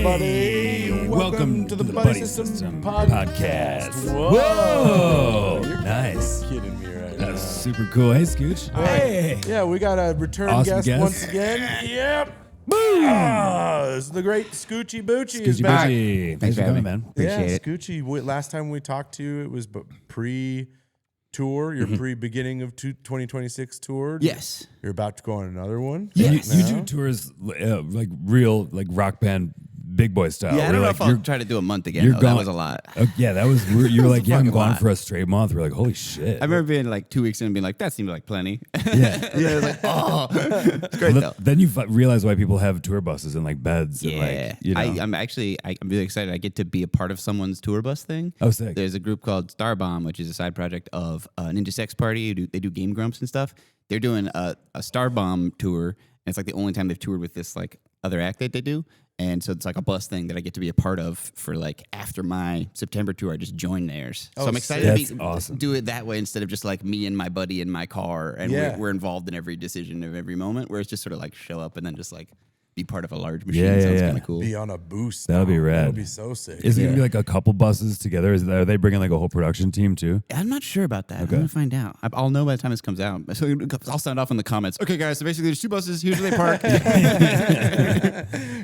everybody. Welcome to the Buddy System podcast. Whoa. You're Nice. Kidding me right That's now. super cool. Hey, Scooch. Hey. Yeah, we got a return Awesome guest guest. once again. Yep. Boom. This is the great Scoochie Boochie is Scoochie back. Boochie. Thanks for coming, man. Yeah, Scoochie. Last time we talked to you, it was pre-tour, your pre-beginning of 2026 tour. Yes. You're about to go on another one. Yes. You do tours like real, like rock band, big boy style. Yeah, I don't know like, if I'll try to do a month again. you're Though. going- That was a lot. Yeah, that was. You were like, yeah, I'm fucking gone lot. for a straight month. We're like, holy shit. I remember being like 2 weeks in and being like, that seemed like plenty. Yeah. And then I was like, oh, it's great though. Then you realize why people have tour buses and like beds. Yeah, And, like, you know. I'm really excited. I get to be a part of someone's tour bus thing. Oh, sick. There's a group called Starbomb, which is a side project of Ninja Sex Party. They do Game Grumps and stuff. They're doing a Starbomb tour, and it's like the only time they've toured with this like other act that they do. And so it's like a bus thing that I get to be a part of for like after my September tour. I just joined theirs. So I'm excited That's awesome. do it that way instead of just like me and my buddy in my car and we're involved in every decision of every moment, where it's just sort of like show up and then just like be part of a large machine. Yeah, Sounds yeah. kind of cool. Be on a boost. That'll be rad. That'll be so sick. Is it gonna be like a couple buses together? Are they bringing like a whole production team too? I'm not sure about that. I'm going to find out. I'll know by the time this comes out. So I'll sound off in the comments. Okay, guys, so basically there's two buses. Here's where they park.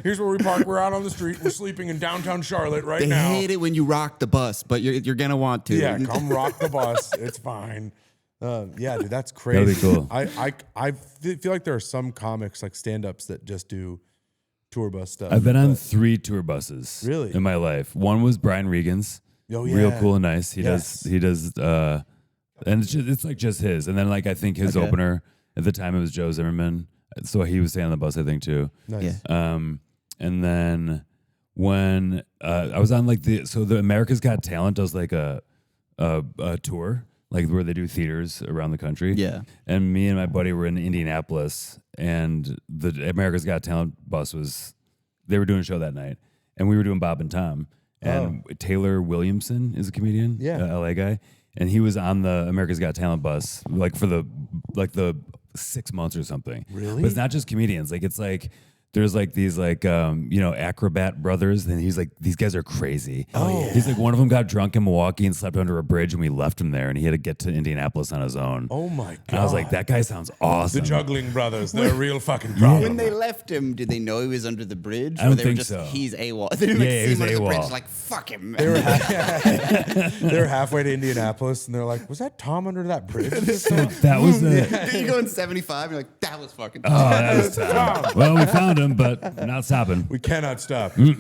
Here's where we park. We're out on the street. We're sleeping in downtown Charlotte right They now. hate it when you rock the bus, but you're going to want to. Yeah, come rock the bus. It's fine. Yeah, dude, that's crazy. That'd be cool. I feel like there are some comics like stand-ups that just do tour bus stuff. I've been on 3 tour buses Really? in my life. One was Brian Regan's. Oh, yeah. Real cool and nice. He Yes. does and it's like just his. And then like I think his opener at the time it was Joe Zimmerman. So he was staying on the bus, I think, too. Nice. Yeah. And then when I was on like the America's Got Talent does like a tour, like where they do theaters around the country. Yeah. And me and my buddy were in Indianapolis, and the America's Got Talent bus they were doing a show that night, and we were doing Bob and Tom. And Taylor Williamson is a comedian, LA guy, and he was on the America's Got Talent bus like for the 6 months or something. Really? But it's not just comedians. Like it's like there's like these like acrobat brothers, and he's like, these guys are crazy. Oh yeah. He's like, one of them got drunk in Milwaukee and slept under a bridge, and we left him there, and he had to get to Indianapolis on his own. Oh my god. And I was like, that guy sounds awesome. The juggling brothers, they're a real fucking problem. When they left him, did they know he was under the bridge? I don't or they were think just, so. He's AWOL. They didn't Yeah, see he him was under the bridge, AWOL. like, fuck him. They were halfway to Indianapolis, and they're like, "Was that Tom under that bridge?" That was the You go in 75, you're like, that was fucking that was Tom. Well, we found him, but not stopping. We cannot stop. We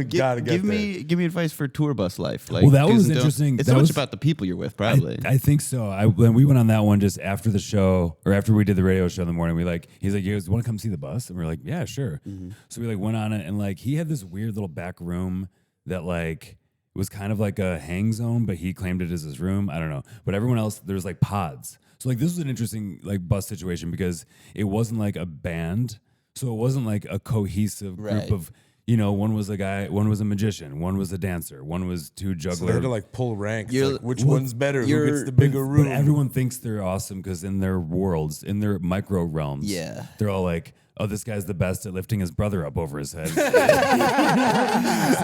gotta get give there. me advice for tour bus life. Like, Well, that was do's and don'ts. interesting. It's That so was- much about the people you're with, probably. I think so. When we went on that one just after the show, or after we did the radio show in the morning, he's like, you guys want to come see the bus? And we're like, yeah, sure. So we like went on it, and like he had this weird little back room that like was kind of like a hang zone, but he claimed it as his room. I don't know. But everyone else, there's like pods. So like this was an interesting like bus situation because it wasn't like a band. So it wasn't like a cohesive group Right. of, one was a guy, one was a magician, one was a dancer, one was two So they jugglers. had to like pull ranks. You're- Like, which one's better? Who gets the bigger room? But everyone thinks they're awesome because in their worlds, in their micro realms, Yeah. they're all like, oh, this guy's the best at lifting his brother up over his head. So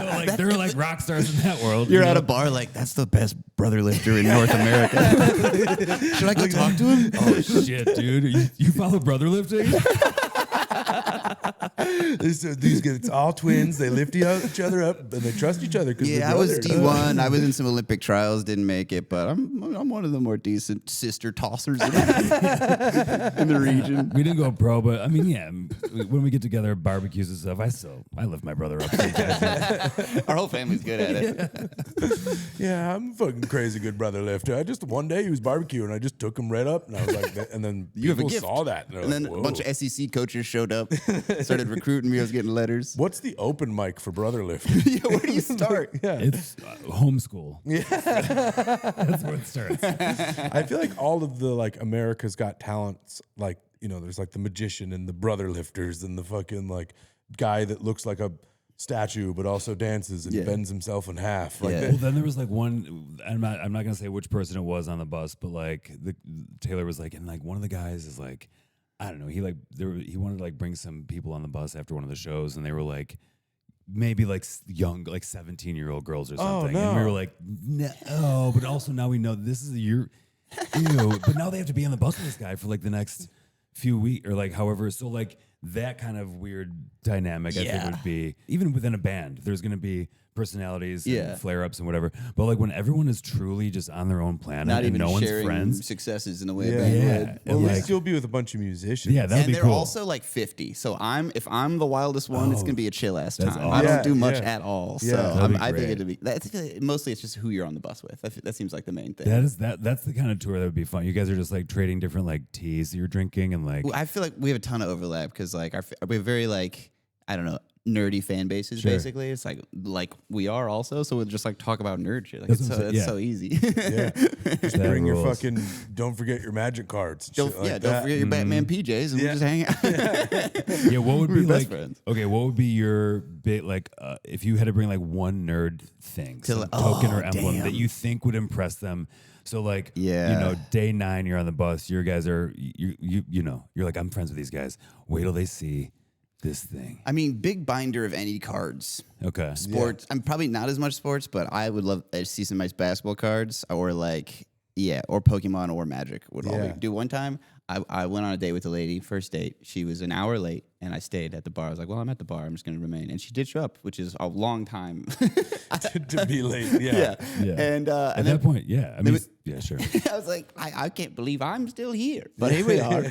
like they're like rock stars in that world. You're you at know? a bar like, that's the best brother lifter in North America. Should I go talk to him? Oh shit, dude! You follow brother lifting? These guys, it's all twins. They lift each other up, and they trust each other. Yeah, I was D1. I was in some Olympic trials, didn't make it, but I'm one of the more decent sister tossers in the region. We didn't go pro, but I mean, yeah. When we get together at barbecues and stuff, I lift my brother up. Our whole family's good at it. Yeah, I'm a fucking crazy good brother lifter. One day he was barbecuing, and I just took him right up, and I was like, and then You have a people gift. saw that, and, And then like, a bunch of SEC coaches showed up, started recruiting me. I was getting letters. What's the open mic for brother lifting? Yeah, where do you start? Yeah, It's homeschool. Yeah, that's where it starts. I feel like all of the like America's Got Talents, like there's like the magician and the brother lifters and the fucking like guy that looks like a statue but also dances and bends himself in half. Like Yeah. Well, then there was like one. I'm not gonna say which person it was on the bus, but like Taylor was like, and like one of the guys is like, I don't know. He wanted to like bring some people on the bus after one of the shows, and they were like, maybe like young, like 17-year-old girls or Oh, something. no. And we were like, no, but also now we know this is ew. But now they have to be on the bus with this guy for like the next few weeks or like however. So like that kind of weird dynamic I think would be, even within a band, there's going to be personalities and flare-ups and whatever. But like when everyone is truly just on their own planet Not and even no one's sharing friends. successes in the way a Yeah. band Yeah. would. Well, And at like, least you'll be with a bunch of musicians. yeah, that'd And be they're cool. also like 50. So if I'm the wildest one, it's gonna be a chill ass time. That's I awesome. don't do much Yeah. at all. Yeah. So That'd be I think great. it'd be mostly it's just who you're on the bus with. That seems like the main thing. That's the kind of tour that would be fun. You guys are just like trading different like teas that you're drinking and like I feel like we have a ton of overlap because like we have very like I don't know nerdy fan bases. Sure. Basically, it's like we are also. So we'll just like talk about nerd shit. Like That's it's what so I'm saying, it's yeah. so easy. Yeah. Just That bring your rules. fucking, don't forget your magic cards. and shit like don't that. forget your Batman PJs and we'll just hang out. yeah, what would We're be best like? friends. Okay, what would be your bit like if you had to bring like one nerd thing, some like- token oh, or emblem that damn. you think would impress them? So like, Yeah. you know, day 9, you're on the bus. Your guys are you know, you're like, I'm friends with these guys. Wait till they see this thing. I mean, big binder of any cards. Okay. Sports. I'm probably not as much sports, but I would love to see some nice basketball cards or like or Pokemon or Magic would all Yeah. do. One time, I went on a date with a lady, first date. She was an hour late, and I stayed at the bar. I was like, well, I'm at the bar. I'm just going to remain. And she did show up, which is a long time. to be late. Yeah. Yeah. And At then that point, yeah. I mean, was- yeah, sure. I was like, I can't believe I'm still here. But here we are.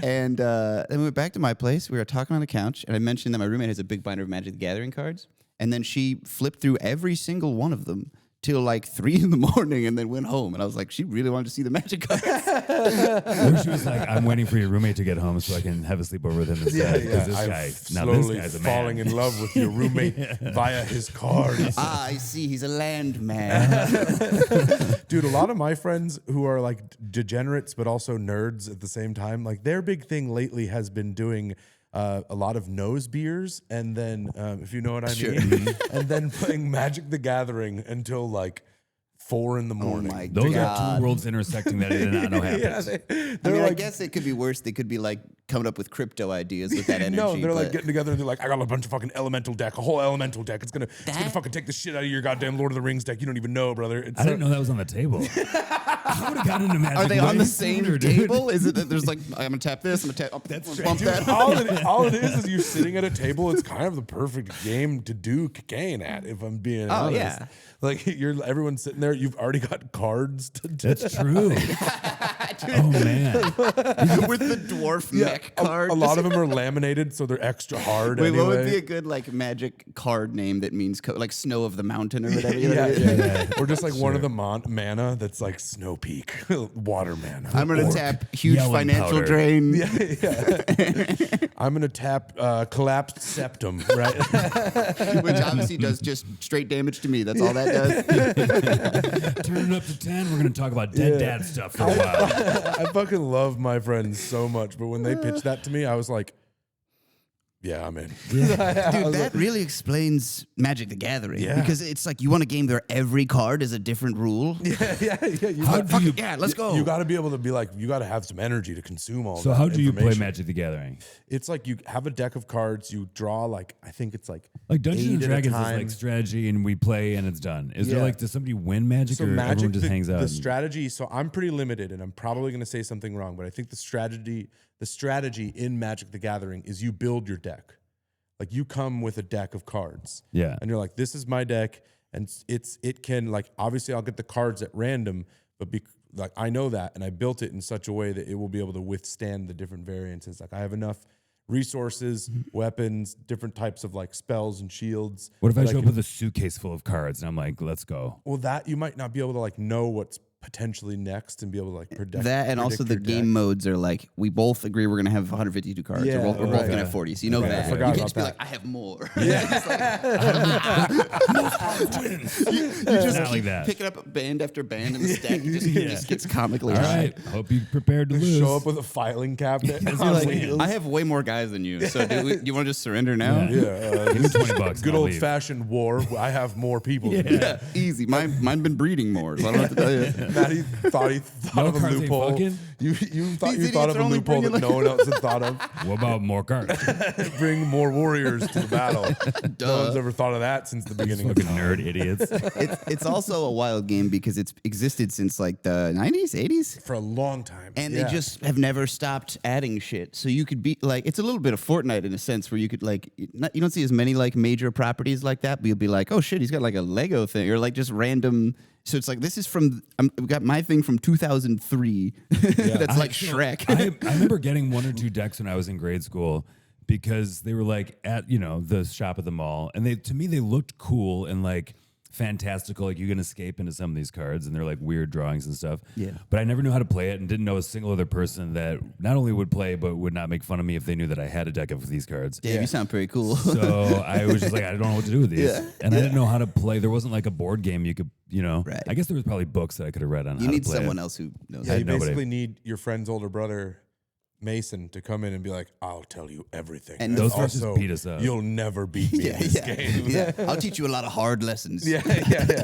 And then we went back to my place. We were talking on the couch, and I mentioned that my roommate has a big binder of Magic the Gathering cards. And then she flipped through every single one of them till like 3 in the morning and then went home. And I was like, she really wanted to see the Magic cards. Or she was like, I'm waiting for your roommate to get home so I can have a sleepover with him instead. Because this I'm guy, now slowly this guy's a falling man. in love with your roommate via his cards. I see. He's a landman. Dude, a lot of my friends who are like degenerates but also nerds at the same time, like their big thing lately has been doing a lot of nose beers, and then if you know what I mean, and then playing Magic the Gathering until like 4 in the morning. my Those God. are two worlds intersecting that I did not know happened. Yeah, I they're mean, I like, guess it could be worse. They could be like coming up with crypto ideas with that energy. no, they're like but- getting together and they're like, I got a bunch of fucking elemental deck, a whole elemental deck. It's gonna fucking take the shit out of your goddamn Lord of the Rings deck. You don't even know, brother. It's I didn't know that was on the table. I would have gotten into Magic. Are they on way the same sooner, dude. table? Is it that there's like I'm gonna tap this, I'm gonna tap That's bump Dude, that. all it is you're sitting at a table. It's kind of the perfect game to do cocaine at, if I'm being honest. yeah. Like everyone's sitting there. You've already got cards to That's true. Oh man. with the dwarf mech card. A lot of them are laminated, so they're extra hard. Wait, anyway. what would be a good like magic card name that means like Snow of the Mountain or whatever? You know Yeah, what I mean? yeah. Or just like one of the mana that's like Snow Peak, water mana. I'm gonna Or- tap huge Yelling financial powder. drain. I'm gonna tap collapsed septum, right? Which obviously does just straight damage to me. That's all that does. Turn it up to 10. We're gonna talk about dead dad stuff for a while. I fucking love my friends so much, but when they pitched that to me, I was like, yeah, I'm in. Dude, that really explains Magic the Gathering. Yeah. Because it's like you want a game where every card is a different rule. Yeah. You How got, do you? Yeah, let's go. you got to be able to be like, you got to have some energy to consume all. So that how do you play information. Magic the Gathering? It's like you have a deck of cards. You draw like I think it's like Like Dungeons and 8 at a Dragons is time. like strategy, and we play and it's done. Is there Yeah. like does somebody win Magic, So or Magic, everyone just hangs out? the and- strategy. So I'm pretty limited, and I'm probably going to say something wrong, but I think the strategy in Magic the Gathering is you build your deck. Like you come with a deck of cards. Yeah. And you're like, this is my deck, and it can like obviously I'll get the cards at random, but like I know that, and I built it in such a way that it will be able to withstand the different variances. Like I have enough resources, weapons, different types of like spells and shields. What if I that show up can- with a suitcase full of cards and I'm like, let's go? Well, that you might not be able to like know what's potentially next and be able to like predict That and also predict the your game deck. modes are like we both agree we're gonna have 152 cards. Yeah, or we're both right. gonna have 40. So you know Okay, I that. You forgot can't about just be that. like, I have more. Twins. You just Not keep like that. picking up band after band in the stack. It just gets comically All high. right. Hope you prepared to lose. Show up with a filing cabinet. You're on like, wheels. I have way more guys than you. So do you want to just surrender now? Yeah. Give me $20. Good and I'll old leave. fashioned war. I have more people. than you. Yeah, easy. Mine been breeding more. So I don't have to tell you. Matty thought of a cards ain't loophole. fucking. You thought These you thought idiots of are a only loophole that bringing, no one else had thought of. What about more cards? Bring more warriors to the battle. No one's ever thought of that since the beginning of Fucking time. nerd idiots. It's also a wild game because it's existed since like the 90s, 80s. For a long time. And Yeah. they just have never stopped adding shit. So you could be like, it's a little bit of Fortnite in a sense where you could like, you don't see as many like major properties like that, but you'll be like, oh shit, he's got like a Lego thing or like just random. So it's like, this is from, I've got my thing from 2003. That's like Shrek. I remember getting 1 or 2 decks when I was in grade school because they were like at, the shop at the mall. And to me, they looked cool and like fantastical. Like you can escape into some of these cards and they're like weird drawings and stuff. Yeah. But I never knew how to play it and didn't know a single other person that not only would play, but would not make fun of me if they knew that I had a deck of these cards. Damn, you sound pretty cool. So I was just like, I don't know what to do with these. Yeah. And I didn't know how to play. There wasn't like a board game you could, Right. I guess there was probably books that I could have read on You how need to play someone it. else who knows. Yeah, you nobody. basically need your friend's older brother, Mason, to come in and be like, I'll tell you everything. And those verses also, beat us up. You'll never beat me in this game. Yeah. I'll teach you a lot of hard lessons. Yeah.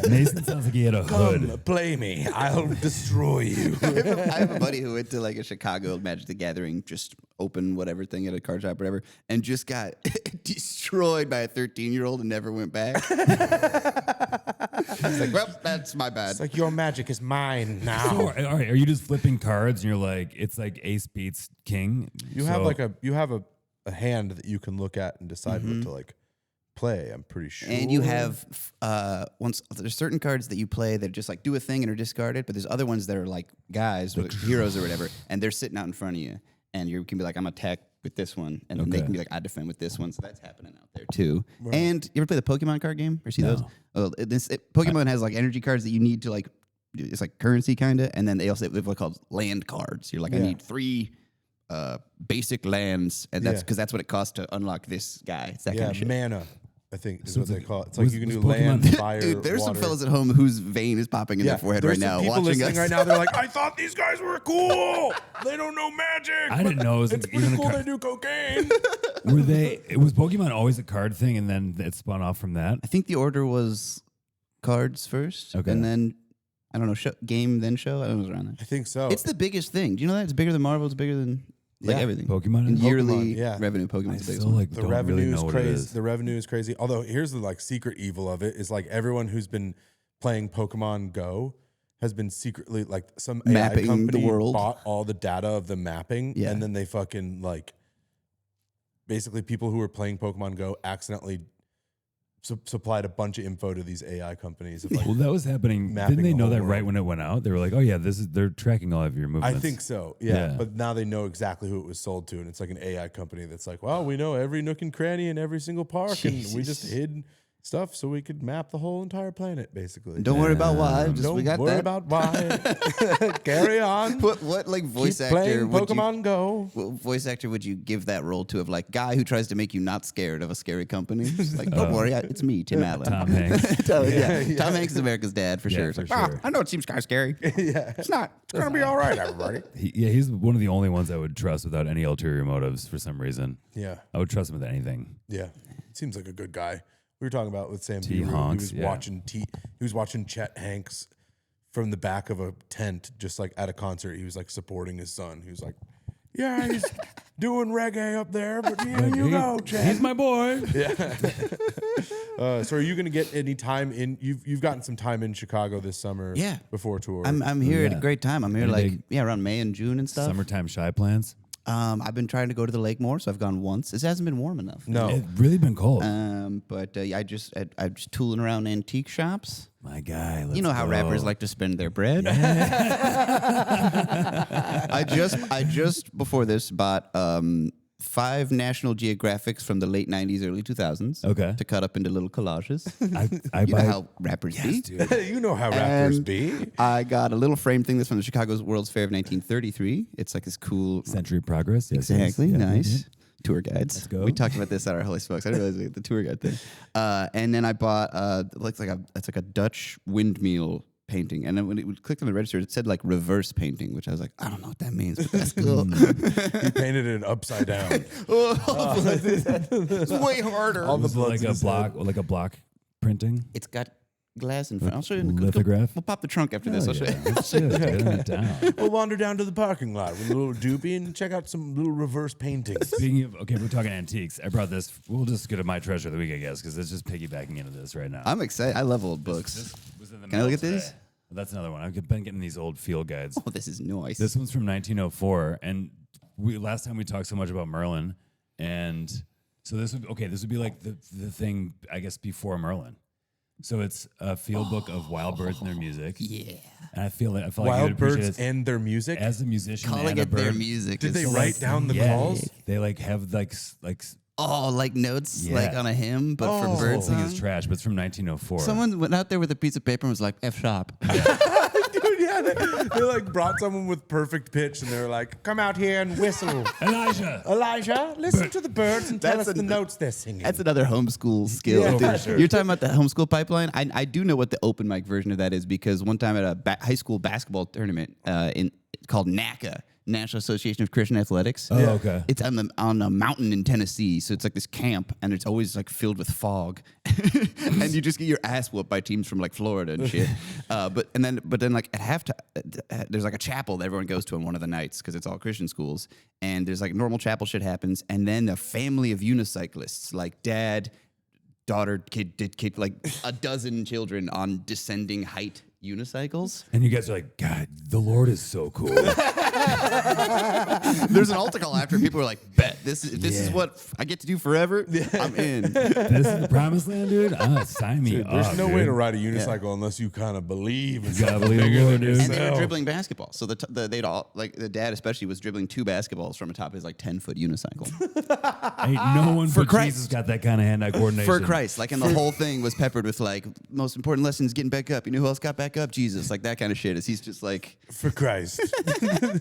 Mason sounds like he had a hood. Come, play me. I'll destroy you. I have a buddy who went to like a Chicago Magic the Gathering, just open whatever thing at a card shop or whatever, and just got destroyed by a 13-year-old and never went back. It's like, well, that's my bad. It's like, your magic is mine now. So, all right, are you just flipping cards and you're like, it's like ace beats king? You have like a hand that you can look at and decide what to like play. I'm pretty sure. And you have there's certain cards that you play that just like do a thing and are discarded, but there's other ones that are like guys, like heroes or whatever, and they're sitting out in front of you, and you can be like, I'm attack with this one, and then they can be like, I defend with this one, so that's happening out there too. Right. And you ever play the Pokemon card game or see those? Oh, Pokemon has like energy cards that you need to like, it's like currency kind of, and then they also have what's called land cards. You're like, I need 3 basic lands, and that's because that's what it costs to unlock this guy. It's that kind of shit. Mana, I think is So what it's they call it. It's like was- you can was do Pokemon- land, fire, Dude, there's some water. fellas at home whose vein is popping in their forehead there's right some now people watching listening us. right now. They're like, I thought these guys were cool. They don't know magic. I didn't know it was It's even pretty a cool. card. They do cocaine. Was Pokemon always a card thing and then it spun off from that? I think the order was cards first, Okay. and then I don't know, game then show. I don't know what's around there. I think so. It's the biggest thing. Do you know that it's bigger than Marvel? It's bigger than like Yeah. everything. Pokemon In is? yearly yeah. revenue, Pokemon's the biggest Still one. like the don't revenue really know is what it crazy. is. The revenue is crazy. Although here's the like secret evil of it is like everyone who's been playing Pokemon Go has been secretly like some Mapping AI company the world. bought all the data of the mapping, Yeah. and then they fucking like basically people who were playing Pokemon Go accidentally supplied a bunch of info to these AI companies. Of like, Well, that was happening. Mapping Didn't they the know whole that right world. when it went out? They were like, "Oh yeah, they're tracking all of your I movements." think so, yeah. Yeah. But now they know exactly who it was sold to, and it's like an AI company that's like, well, we know every nook and cranny in every single park, and we just Jesus. hid stuff so we could map the whole entire planet, basically. Don't worry about why. Just, Don't we got worry that. about why. Carry on. What like voice Keep actor playing would Pokemon you? Go. What voice actor would you give that role to of like guy who tries to make you not scared of a scary company? Like, don't worry, it's me, Tim Allen. Tom Hanks. Tom Hanks is America's dad for sure. It's for like, sure. I know it seems kind of scary. Yeah. It's not. It's gonna be all right, everybody. He's one of the only ones I would trust without any ulterior motives for some reason. Yeah, I would trust him with anything. yeah. Seems like a good guy. We were talking about with Sam T. Beaver. Honks, He was yeah. watching He was watching Chet Hanks from the back of a tent, just like at a concert. He was like supporting his son. He was like, "Yeah, he's doing reggae up there, but here you go, Chet." He's my boy. So are you going to get any time in? You've gotten some time in Chicago this summer. Yeah. Before tour. I'm here at a Yeah. great time. I'm here Any like big around May and June and stuff. Summertime shy plans. I've been trying to go to the lake more, so I've gone once. It hasn't been warm enough. No. It's really been cold. But I'm just tooling around antique shops. My guy. You know how rappers like to spend their bread. I just before this bought 5 National Geographics from the late 90s, early 2000s. Okay. To cut up into little collages. I You know buy. how rappers be. Dude. You know how rappers And be. I got a little frame thing that's from the Chicago's World's Fair of 1933. It's like this cool. Century Progress. Yes, Exactly. yes. Yeah, Nice. yeah. Tour guides. Let's go. We talked about this at our Holy Smokes. I didn't realize we had the tour guide thing. And then I bought it's like a Dutch windmill painting. And then when it clicked on the register, it said like reverse painting, which I was like, I don't know what that means, but that's cool. You painted it upside down. It's way harder. All the Was it blood's like in a his block, like a block printing. It's got glass in front. I'll show you. Lithograph? We'll pop the trunk after this. Hell I'll show yeah. you. Let's do it. Get it down. We'll wander down to the parking lot with a little doobie and check out some little reverse paintings. Speaking of, okay, we're talking antiques. I brought this. We'll just go to my treasure of the week, I guess, because it's just piggybacking into this right now. I'm excited. I love old books. This was in the Can I look mail at these? today. That's another one. I've been getting these old field guides. Oh, this is nice. This one's from 1904, and last time we talked so much about Merlin, and so this would be like the thing, I guess, before Merlin. So it's a field book of wild birds and their music. Yeah. And I feel like you would Wild appreciate birds it and their music. as a musician Calling and a it their bird. music. Did is they so write down the Yeah. calls? They like have like Oh, like notes, Yeah. like on a hymn, but Oh. for birds. thing is trash, but it's from 1904. Someone went out there with a piece of paper and was like, F sharp. Dude, yeah, they like brought someone with perfect pitch and they were like, come out here and whistle. Elijah, listen to the birds and tell That's us the a- notes they're singing. That's another homeschool skill. Yeah, dude. for sure. You're talking about the homeschool pipeline. I do know what the open mic version of that is because one time at a high school basketball tournament called NACA, National Association of Christian Athletics. Oh, okay. It's on a mountain in Tennessee, so it's like this camp, and it's always like filled with fog, and you just get your ass whooped by teams from like Florida and shit. But then like at halftime, there's like a chapel that everyone goes to on one of the nights because it's all Christian schools, and there's like normal chapel shit happens, and then a family of unicyclists, like dad, daughter, kid, like a dozen children on descending height unicycles. And you guys are like, God, the Lord is so cool. There's an altar call after. People are like, bet this is what I get to do forever. I'm in. This is the promised land, dude. Sign me Dude, up. there's no dude. way to ride a unicycle unless you kind of believe in You gotta something believe in bigger God, than dude. And they were yourself. dribbling basketball. So they'd all like the dad especially was dribbling 2 basketballs from atop his like 10-foot unicycle. Ain't no one For but Christ. Jesus got that kind of hand-eye coordination. For Christ, like, and the whole thing was peppered with like most important lessons, getting back up. You know who else got back up? Jesus, like that kind of shit. Is he's just like, For Christ.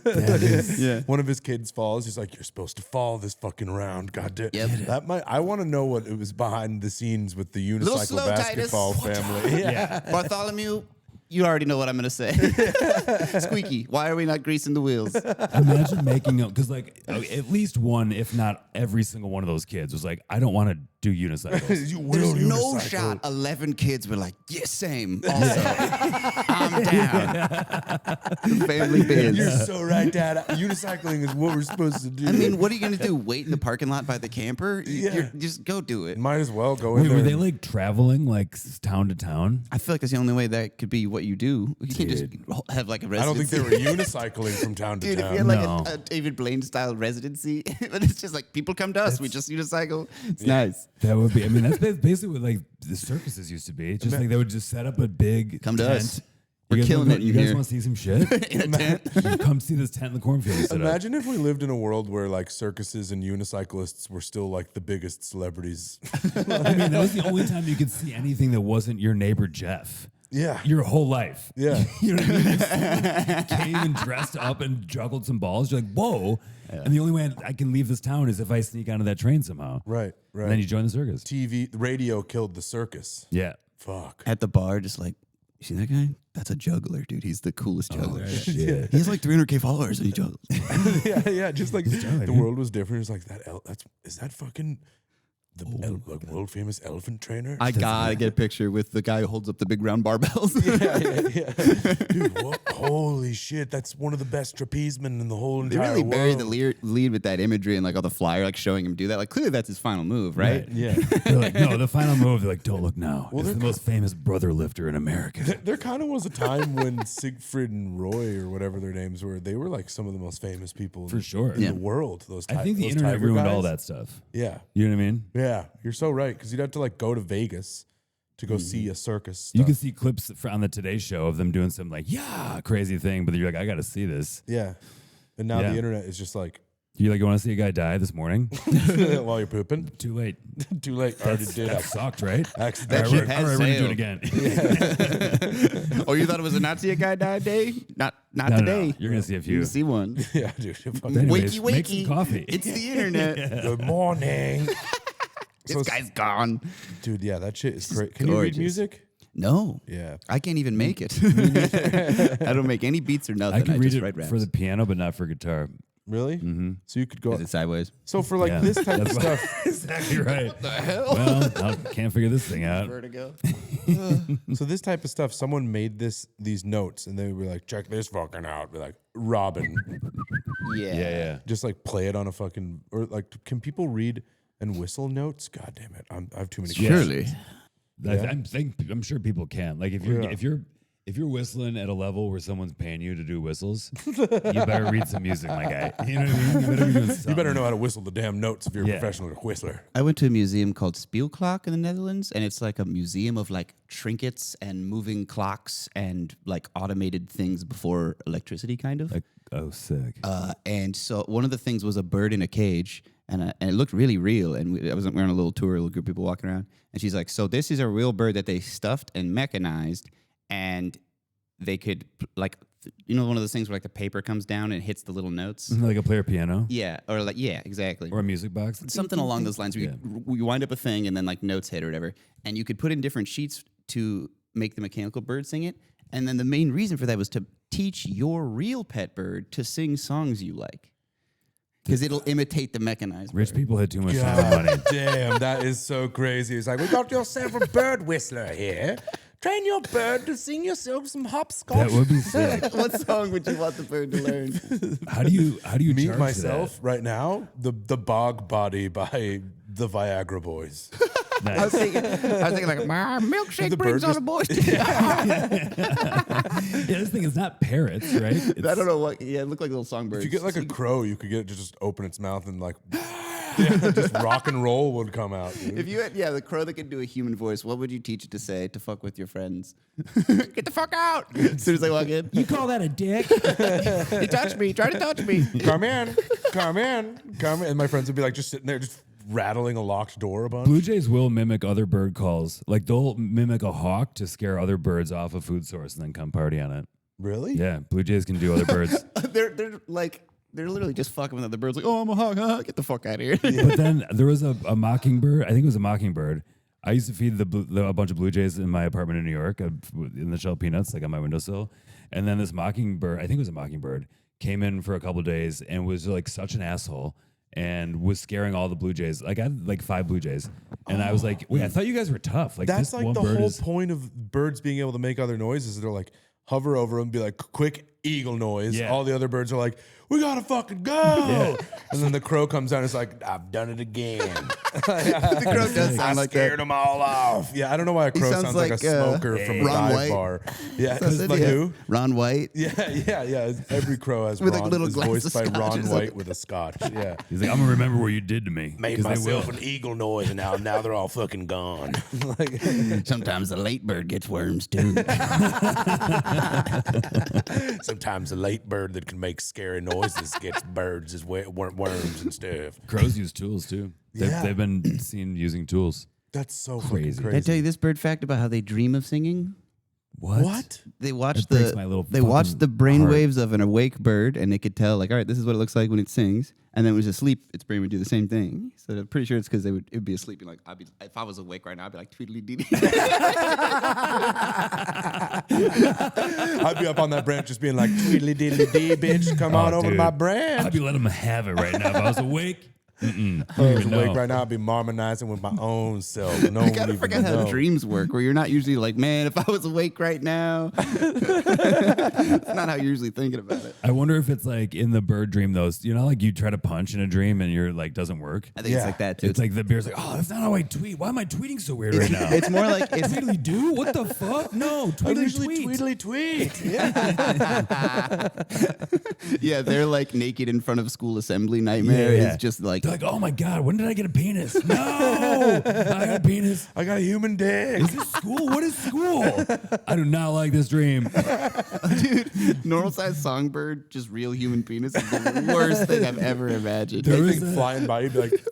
That is, yeah. One of his kids falls. He's like, you're supposed to fall this fucking round. God damn. Yep. I want to know what it was behind the scenes with the unicycle slow, basketball Titus. family. yeah. Bartholomew. You already know what I'm gonna say. Squeaky. Why are we not greasing the wheels? Imagine making up, because like at least one, if not every single one of those kids was like, I don't want to do unicycles. You will There's no unicycle. shot 11 kids were like, yes, same. Also, I'm down. Family biz. You're so right, Dad. Unicycling is what we're supposed to do. I mean, what are you going to do? Wait in the parking lot by the camper? Yeah. Just go do it. might as well go in Wait, there. were they and- like traveling like town to town? I feel like that's the only way that could be what you do. You can't just have like a I don't residency. think they were unicycling from town to Dude, if town. you had like No. a David Blaine style residency, but it's just like people come to us, we just unicycle. It's nice. That would be. I mean, that's basically what like the circuses used to be. It's just like they would just set up a big Come to tent. us. You We're guys killing wanna- it in You guys here. want to see some shit? In a tent. You come see this tent in the cornfield. we set up. Imagine if we lived in a world where like circuses and unicyclists were still like the biggest celebrities. I mean, that was the only time you could see anything that wasn't your neighbor Jeff. Yeah. Your whole life. Yeah. You know what I mean? If someone came and dressed up and juggled some balls. You're like, whoa. And the only way I can leave this town is if I sneak onto that train somehow. Right, right. And then you join the circus. TV, the radio killed the circus. Yeah. Fuck. At the bar, just like, you see that guy? That's a juggler, dude. He's the coolest juggler. Shit. He has like 300K followers and he juggles. yeah. Just like the world was different. It's like is that fucking the like world famous elephant trainer? I gotta get a picture with the guy who holds up the big round barbells. yeah. Dude, what? Holy shit! That's one of the best trapezmen in the whole They entire really world. bury the lead with that imagery and like all the flyer, like showing him do that. Like clearly that's his final move, right? Yeah. They're like, no, the final move, they're like, don't look now. It's the most famous brother lifter in America. There kind of was a time when Siegfried and Roy, or whatever their names were, they were like some of the most famous people For sure. in Yeah. the world. I think the those internet tiger ruined all guys. that stuff. Yeah. You know what I mean? Yeah. You're so right. Because you'd have to like go to Vegas to go see a circus. You stuff. can see clips on the Today Show of them doing some like, crazy thing, but you're like, I got to see this. Yeah. And now Yeah. the internet is just like, You like, you want to see a guy die this morning? while you're pooping. Too late. Too late. Already did. That sucked, right? Accidentally. That ship has All right, we're gonna do sailed. it again. Oh, you thought it was a Nazi guy died day? Not No, no, today. you're gonna see a few. You see one. Yeah, dude. Fucking- Anyways, Wakey, make some wakey. coffee. It's the internet. Good morning. This guy's gone. Dude, yeah, that shit is great. Can you read gorgeous. music? No. Yeah. I can't even make it. I don't make any beats or nothing. I can I read just it write raps. for the piano, but not for guitar. Really? Mm-hmm. So you could go. Is it sideways? So for like this type of stuff. Exactly right. What the hell? Well, I can't figure this thing out. Vertigo. So this type of stuff, someone made these notes, and they were like, "Check this fucking out." Be like, Robin, Yeah. just like play it on a fucking or like, can people read and whistle notes? God damn it, I have too many. Surely. I'm sure people can. Like if you're whistling at a level where someone's paying you to do whistles, you better read some music, my guy. You know what I mean? You better be doing something. You better know how to whistle the damn notes if you're a professional whistler. I went to a museum called Spielklok in the Netherlands, and it's like a museum of like trinkets and moving clocks and like automated things before electricity, kind of. Like, oh, sick. And so one of the things was a bird in a cage, and it looked really real. And we're on a little tour, a little group of people walking around, and she's like, "So this is a real bird that they stuffed and mechanized, and they could like." One of those things where like the paper comes down and hits the little notes. Like a player piano? Yeah, or like exactly. Or a music box? Something along those lines. Where you wind up a thing and then like notes hit or whatever, and you could put in different sheets to make the mechanical bird sing it. And then the main reason for that was to teach your real pet bird to sing songs you like, because it'll imitate the mechanized. Rich bird. people had too much time and money. Damn, that is so crazy. It's like, we got yourself a bird whistler here. Train your bird to sing yourself some hopscotch. That would be sick. What song would you want the bird to learn? How do you Meet charge myself right now? The Bog Body by the Viagra Boys. That? I was thinking like my milkshake The brings bird all the boys. This thing is not parrots, right? I don't know what. Yeah, it looked like little songbirds. If you get like a crow, you could get it to just open its mouth and like, just rock and roll would come out. Dude. If you had, the crow that could do a human voice, what would you teach it to say to fuck with your friends? Get the fuck out! As soon as they walk in, You call that a dick? he touched me. Try to touch me. Come in, come in, come in. And my friends would be like just sitting there, just rattling a locked door a bunch. Blue jays will mimic other bird calls. Like they'll mimic a hawk to scare other birds off a food source and then come party on it. Really? Yeah, blue jays can do other birds. They're literally just fucking with other birds. Like, oh, I'm a hawk. Get the fuck out of here. But then there was a mockingbird. I think it was a mockingbird. I used to feed a bunch of blue jays in my apartment in New York in the shell peanuts, like on my windowsill. And then this mockingbird, I think it was a mockingbird, came in for a couple of days and was like such an asshole and was scaring all the blue jays. Like I had like 5 blue jays. And I was like, wait, I thought you guys were tough. Like That's this like one the bird whole is point of birds being able to make other noises. They're like hover over them, be like quick eagle noise. Yeah. All the other birds are like, we gotta fucking go. And then the crow comes down and it's like, I've done it again. The crow does I sound like scared them all off. Yeah, I don't know why a crow sounds like a smoker from a Ron dive White. bar. Yeah, like who? Ron White. Yeah. Every crow has With, Ron. like, little is glass voiced of by scotch or Ron something. White with a scotch. Yeah. He's like, I'm gonna remember what you did to me. Made 'Cause they myself will. an eagle noise, and now they're all fucking gone. Sometimes the late bird gets worms too. Sometimes a late bird that can make scary noises gets birds as worms and stuff. Crows use tools too. They've been seen using tools. That's so Crazy. fucking Can I crazy. tell you this bird fact about how they dream of singing? What? They watched That breaks my little they watched fucking the brain heart. waves of an awake bird, and they could tell like, all right, this is what it looks like when it sings. And then when it was asleep, its brain would do the same thing. So I'm pretty sure it's because it'd be asleep. And like, if I was awake right now, I'd be like tweedly dee. I'd be up on that branch just being like, tweedly diddly dee, bitch, come on over to dude. my branch. I'd be letting them have it right now. If I was awake, If I was awake right now, I'd be harmonizing with my own self. No I one gotta even forget how know. dreams work, where you're not usually like, man, if I was awake right now. It's not how you're usually thinking about it. I wonder if it's like in the bird dream, those, you know, like you try to punch in a dream and you're like, doesn't work. I think it's like that too. It's like the bear's like, oh, that's not how I tweet. Why am I tweeting so weird right now? It's more like it's Tweedly do? What the fuck? No, I tweedly usually tweet. tweedly tweet. Yeah. yeah, they're like naked in front of school assembly nightmare. Yeah. It's just like They're like, oh my God, when did I get a penis? No, I got a penis. I got a human dick. Is this school? What is school? I do not like this dream. dude, normal sized songbird, just real human penis is the worst thing I've ever imagined. There That is thing a- flying by, you'd be like,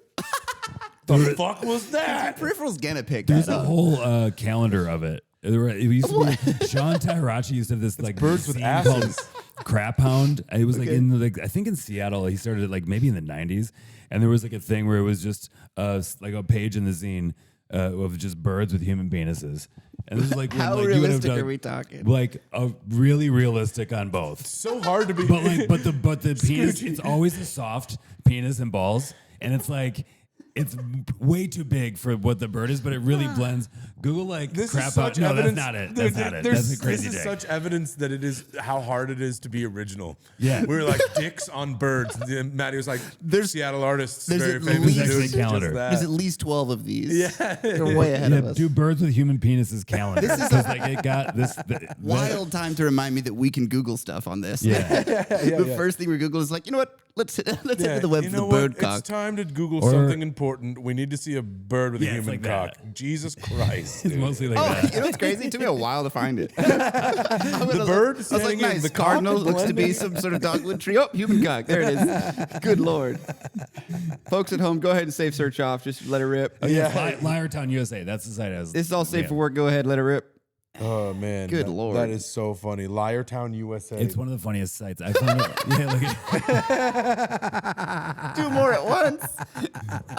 the fuck was that? Peripheral's gonna pick There's that a up. whole calendar of it. It used to be, Sean Tyrachi used to have this like birds with scene asses. called Crap Hound. It was like in like I think in Seattle. He started it like maybe in the 90s, and there was like a thing where it was just like a page in the zine of just birds with human penises. And this is like when, How like, you would have realistic done, are we talking? Like a really realistic on both. So hard to be. But the penis, it's always a soft penis and balls, and it's like it's way too big for what the bird is, but it really blends. Google like This crap is such out. No, evidence. that's not it. That's not it. That's a crazy This is dick. such evidence that it is how hard it is to be original. Yeah. We were like dicks on birds. And Matty was like, "There's Seattle artists there's very at famous least- for doing There's a calendar. just that." There's at least 12 of these. Yeah. They're way ahead Yeah, of us. do birds with human penises calendar. Because like it got this Wild time to remind me that we can Google stuff on this. Yeah. The first thing we Google is like, you know what? Let's head to the web you for know the what? bird cock. It's time to Google Or- something important. We need to see a bird with a Yeah, it's human like cock. that. Jesus Christ. It's dude. mostly like Oh, that. you know what's crazy? It took me a while to find it. The bird I was standing like, in nice. the cock Cardinal and looks to be blending. some sort of dogwood tree. Oh, human cock. There it is. Good Lord. Folks at home, go ahead and save search off. Just let it rip. Yeah. Liartown USA. That's the site I was. This is all safe Yeah. for work. Go ahead, let it rip. Oh man. Good that- Lord. That is so funny. Liartown USA. It's one of the funniest sites. I found it. Yeah, look at 2 more at once.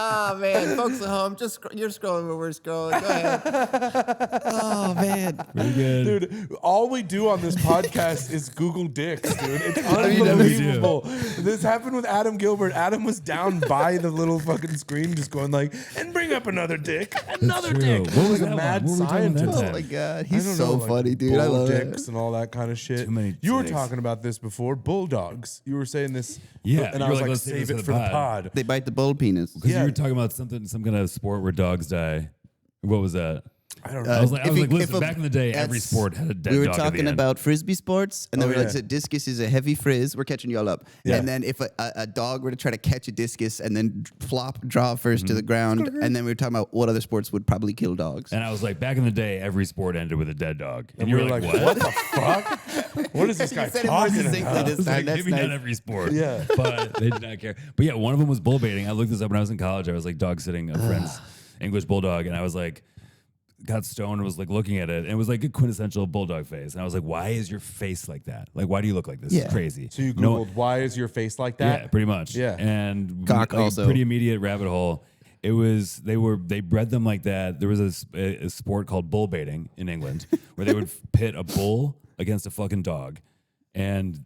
Oh man, folks at home, you're scrolling where we're scrolling. Go ahead. Oh man, pretty good. Dude, all we do on this podcast is Google dicks, dude. It's mean, that we do. unbelievable. This happened with Adam Gilbert. Adam was down by the little fucking screen just going like, and bring up another dick. Another true. dick. What was Like a that mad one? What were we talking about that scientist. time? oh my God, I he's don't so know, like funny, dude. I bull love dicks it. and all that kind of shit. Too many You were dicks. talking about this before. Bulldogs. You were saying this. Yeah, And you I were was like, like, let's save save this it for for the the pod. They bite the bull penis. Because Yeah. you were talking about some kind of sport where dogs die. What was that? I don't know. I was like, If you- if listen, a- back in the day, every that's- sport had a dead We were dog at the talking end. about frisbee sports, and then Oh, we were yeah. like, so discus is a heavy frizz. We're catching you all up. Yeah. And then if a dog were to try to catch a discus and then draw first to the ground, and then we were talking about what other sports would probably kill dogs. And I was like, back in the day, every sport ended with a dead dog. And you we were were like, like, what? what the fuck? What is this guy You said it more talking succinctly about? this It's time. like, That's maybe not nice. every sport. Yeah. But they did not care. But yeah, one of them was bull baiting. I looked this up when I was in college. I was like dog sitting a friend's English bulldog, and I was like, got stoned and was like looking at it, and it was like a quintessential bulldog face. And I was like, why is your face like that? Like, why do you look like this? Yeah. It's crazy. So you No- Googled, why is your face like that? Yeah, pretty much. Yeah. And Cock like, also. a pretty immediate rabbit hole. It was they bred them like that. There was a sport called bull baiting in England where they would pit a bull against a fucking dog, and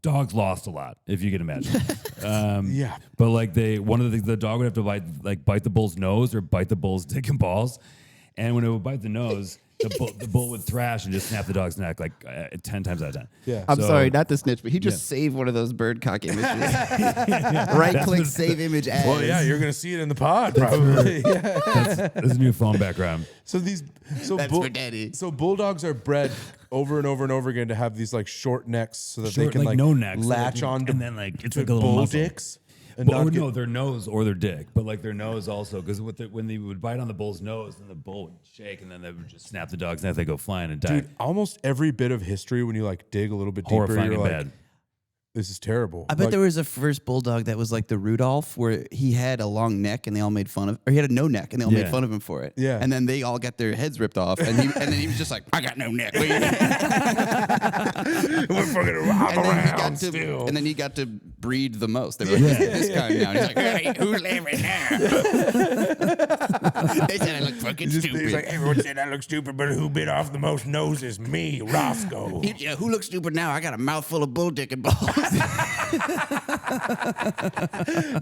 dogs lost a lot, if you can imagine. Yeah. But like one of the things, the dog would have to bite the bull's nose or bite the bull's dick and balls, and when it would bite the nose, the bull would thrash and just snap the dog's neck like 10 times out of 10. Yeah. I'm So- sorry, not the snitch, but he just saved one of those bird cock images. Right click, save image as. Well, yeah, you're gonna see it in the pod probably. Yeah. This is a new phone background. So That's for daddy. So bulldogs are bred over and over and over again to have these like short necks so that they Short, can like, like no necks, so latch they can- on to, and then, like, it's to like a little bull muscle. dicks. And But, not or get- no, their nose or their dick, but like their nose also, because when they would bite on the bull's nose, then the bull would shake, and then they would just snap the dog's neck. They go flying and die. Dude, almost every bit of history when you like dig a little bit deeper, Horrifying you're and like, bad. this is terrible. I bet Like, there was a first bulldog that was like the Rudolph, where he had a long neck and they all made fun of, or he had a no neck and they all made Yeah. fun of him for it. Yeah. And then they all got their heads ripped off, and then he was just like, I got no neck. we're fucking around still. And then he got to breed the most. They were like, this guy now. And he's like, hey, who's laughing now? They said I look fucking stupid. He's like, everyone said I look stupid, but who bit off the most noses? Me, Roscoe. Yeah, who looks stupid now? I got a mouthful of bull dick and balls.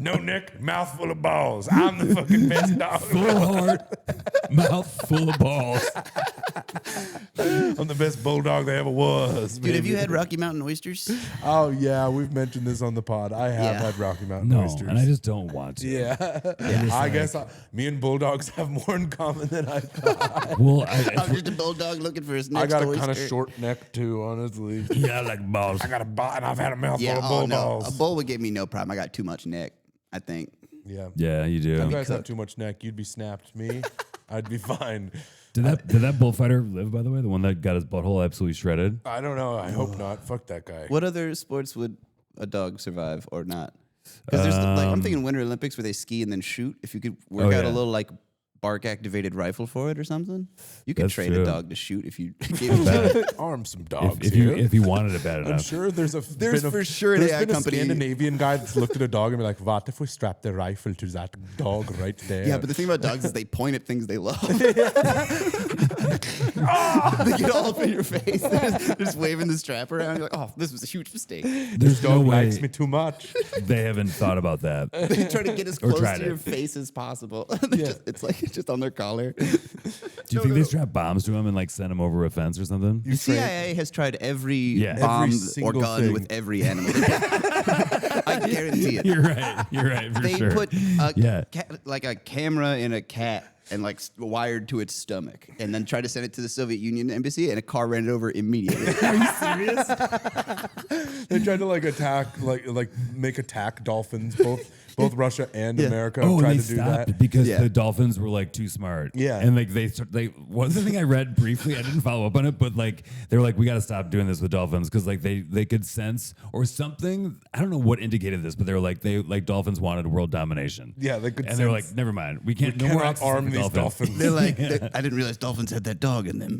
No neck, mouthful of balls. I'm the fucking best dog. Full of heart, mouth full of balls. I'm the best bulldog there ever was. Dude, have baby. you had Rocky Mountain oysters? Oh yeah, we've mentioned this on the pod. I have Yeah. had Rocky Mountain No, oysters. and I just don't want to. yeah. I guess me and bulldogs have more in common than I thought. Well, I'm just a bulldog looking for his next I got a oyster. kind of short neck too, honestly. yeah, I like balls. I got a ball, and I've had a mouthful Yeah, of bull oh no, balls. a bull would give me no problem. I got too much neck, I think. Yeah. Yeah, you You do. guys have too much neck. You'd be snapped. Me, I'd be fine. Did that bullfighter live, by the way? The one that got his butthole absolutely shredded? I don't know. I hope not. Fuck that guy. What other sports would a dog survive or not? Because there's like I'm thinking Winter Olympics where they ski and then shoot. If you could work Oh, out a yeah. little like bark-activated rifle for it or something. You could That's train true. a dog to shoot if you gave it Arm some dogs if here. you wanted it bad I'm enough. sure there's for sure an there's AI been a company- Scandinavian guy that's looked at a dog and be like, "What if we strap the rifle to that dog right there?" Yeah, but the thing about dogs is they point at things they love. They get all up in your face. They're just waving the strap around. You're like, oh, this was a huge mistake. There's no dog way likes me too much. they haven't thought about that. They try to get as Or close tried to it. your face as possible. It's just on their collar. Do you think they strap bombs to him and like send him over a fence or something? The CIA has tried every bomb Every or single gun thing. with every animal. I guarantee it. You're right. For They sure. put Yeah. like a camera in a cat and like wired to its stomach, and then tried to send it to the Soviet Union embassy, and a car ran it over immediately. Are you serious? They tried to like make attack dolphins. Both Russia and America Oh, tried and to they do stopped that. because Yeah. the dolphins were like too smart. Yeah. and like they one thing I read briefly. I didn't follow up on it, but like they were like, we got to stop doing this with dolphins because like they could sense or something. I don't know what indicated this, but they were like dolphins wanted world domination. Yeah, they could and they're sense- like, never mind, we can't. We no more cannot access to arm the these dolphins. They're like, I didn't realize dolphins had that dog in them.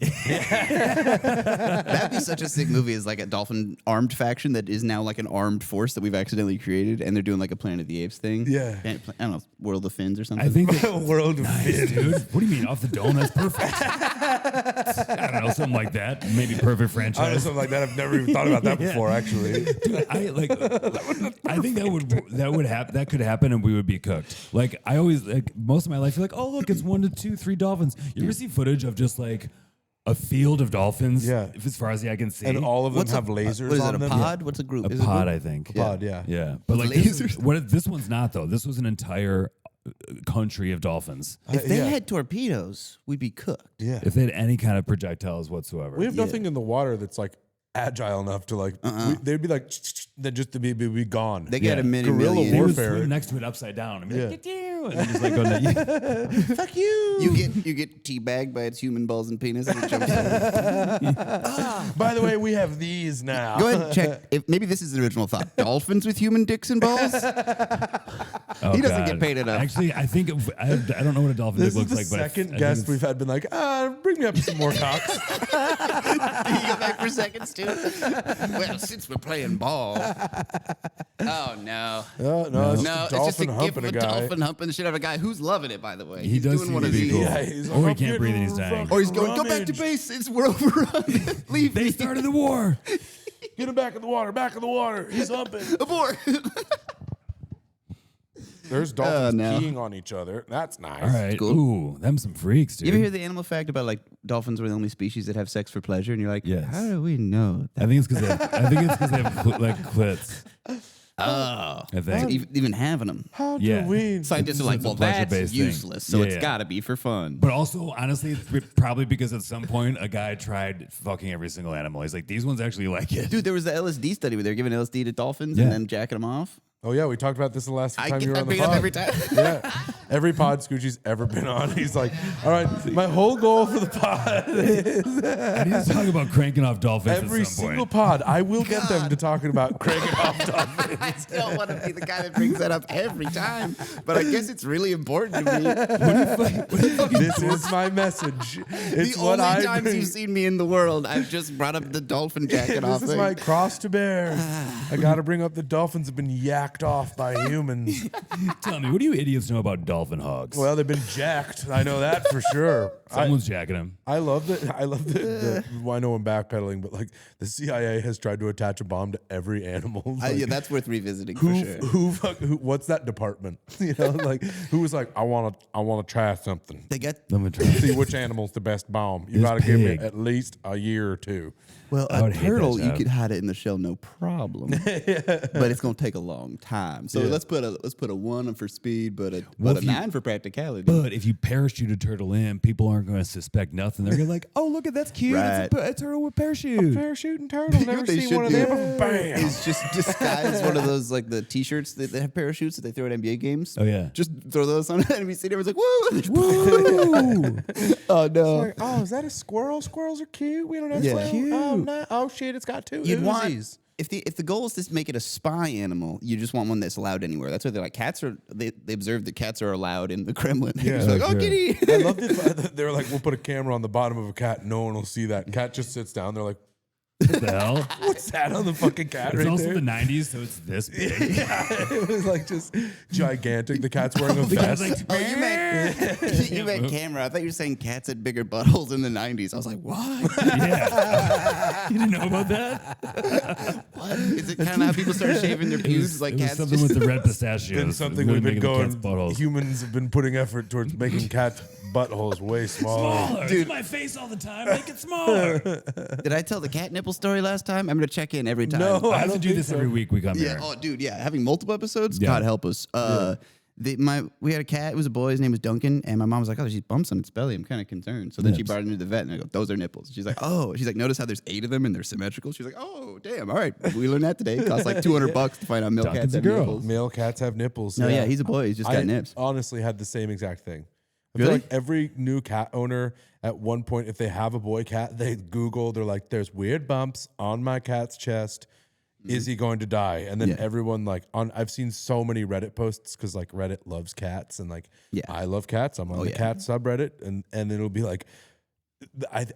That'd be such a sick movie as like a dolphin armed faction that is now like an armed force that we've accidentally created, and they're doing like a Planet of the Apes thing. Yeah. I don't know, World of Fins or something. I think that, World of nice, dude. What do you mean off the dome? That's perfect. I don't know, something like that. Maybe perfect I don't know, franchise. something like that. I've never even thought about that before, actually. Dude, I think that could happen and we would be cooked. Like I always like most of my life, you're like, oh look, it's 1 to 2, 3 dolphins. You ever see footage of just like a field of dolphins? Yeah. If as far as the eye can see. And all of them have lasers What is on it? A them. pod? What's a group? a Is it pod, group? I think. Pod, yeah. Yeah, but like Lasers? this one's not though. This was an entire country of dolphins. If they Yeah. had torpedoes, we'd be cooked. Yeah. If they had any kind of projectiles whatsoever. We have nothing in the water that's like agile enough to like. They'd be like, then just to be gone. They got Yeah. a mini Guerrilla million. they would warfare. swim next to it upside down and be like, Yeah. and then just like go nuts. Fuck you. You get teabagged by its human balls and penis, and it jumps over. By the way, we have these now. Go ahead and check. If maybe this is an original thought. Dolphins with human dicks and balls. Oh, He doesn't God. get paid enough. Actually, I think I don't know what a dolphin This dick is looks the like. second but I guest think we've had been like, bring me up some more cocks. You go back for seconds too. Well, since we're playing ball. Oh no. No, No, it's it's just just a dolphin gif of humping a a guy. dolphin humping the shit out of a guy who's loving it, by the way. He He's does doing seem one to of be these. cool. Yeah, he's Or he like, can't "I'm breathe and getting he's dying. Or he's going, go back to rummage. base. We're overrun. Leave They me. started the war. Get him back in the water. Back in the water. He's humping. Abort. There's dolphins no. peeing on each other. That's nice. All right. Cool. Ooh, them some freaks, dude. You ever hear the animal fact about like dolphins were the only species that have sex for pleasure? And you're like, Yes. how do we know that? I think it's because they have like clits. Oh. I think. Even having them. How do Yeah. we? Scientists are It's like, a well, that's pleasure-based thing. useless. So Yeah, it's yeah. got to be for fun. But also, honestly, it's probably because at some point a guy tried fucking every single animal. He's like, these ones actually like it. Dude, there was the LSD study where they were giving LSD to dolphins Yeah. and then jacking them off. Oh yeah, we talked about this the last time you were on the bring it up pod. every time. Yeah, every pod Scoochie's ever been on, he's like, all right, my whole goal for the pod is I need to talk about cranking off dolphins every at some single point. pod. I will get them to talking about cranking off dolphins. I don't want to be the guy that brings that up every time, but I guess it's really important to me. This is my message. It's The what only I times bring. you've seen me in the world, I've just brought up the dolphin jacking off This is thing. my cross to bear. I got to bring up the dolphins have been yacked off by humans. Tell me, what do you idiots know about dolphin hogs? Well, they've been jacked. I know that for sure. Someone's jacking them. I love that. I love that. Well, I know I'm backpedaling, but like the CIA has tried to attach a bomb to every animal. Like, yeah, that's worth revisiting for sure. who? What's that department? You know, like who was like, I want to try something. They get Let me try. See which animal's the best bomb. You This got to give me pig. at least a year or two. well, I a would hate that turtle you job. could hide it in the shell no problem, but it's gonna take a long time. So Yeah. let's put a 1 for speed, but a Well, if you- 9 for practicality. But if you parachute a turtle in, people aren't going to suspect nothing. They're gonna be like, "Oh, look at that's cute. Right. It's a turtle with parachute." Parachuting turtle. You know Never what they seen should one of do them. Before. Bam. is just disguise one of those like the T-shirts that have parachutes that they throw at NBA games. Oh yeah. Just throw those on NBC. Everyone's like, "Woo!" Woo! Oh no! Like, oh, is that a squirrel? Squirrels are cute. We don't have Yeah. squirrels. Cute. Oh, no. Oh shit, it's got two You'd want Uzis. if the goal is to make it a spy animal, you just want one that's allowed anywhere. That's why they're like cats are. They observed that cats are allowed in the Kremlin. Yeah, It's like, oh, sure. kitty. I love it. They're like, we'll put a camera on the bottom of a cat. No one will see that. Cat just sits down. They're like, What the hell? what's that on the fucking cat It's right also there? the 90s, so it's this big. Yeah, it was like just gigantic. The cat's wearing a The cat's vest. like, Oh, you meant camera. I thought you were saying cats had bigger buttholes in the 90s. I was like, what? yeah. You didn't know about that? What? Is it kind of how people started shaving their pubes like it was cats? something Just, with the red pistachios. Been something really we've been making the going. cats' buttholes. Humans have been putting effort towards making cats' buttholes way smaller. Smaller. Dude. It's my face all the time. Make it smaller. Did I tell the cat nipple story last time? I'm going to check in every time. No. I have don't to do think this so. every week we come Yeah. here. Oh, dude. Yeah. Having multiple episodes. Yeah. God help us. We had a cat. It was a boy. His name was Duncan. And my mom was like, "Oh, she's bumps on its belly. I'm kind of concerned." So then she Nips. brought it into the vet, and I go, "Those are nipples." She's like, "Oh." She's like, "Notice how there's 8 of them and they're symmetrical." She's like, "Oh, damn. All right, we learned that today. It costs like $200 to find out male Duncan's cats a have girl. nipples." Male cats have nipples. No, yeah, he's a boy. He's just got nips. honestly had the same exact thing. I feel Really? like every new cat owner at one point, if they have a boy cat, they Google, they're like, there's weird bumps on my cat's chest. Is he going to die? And then Yeah. everyone I've seen so many Reddit posts because like Reddit loves cats and like Yeah. I love cats. I'm on the yeah. cat subreddit and it'll be like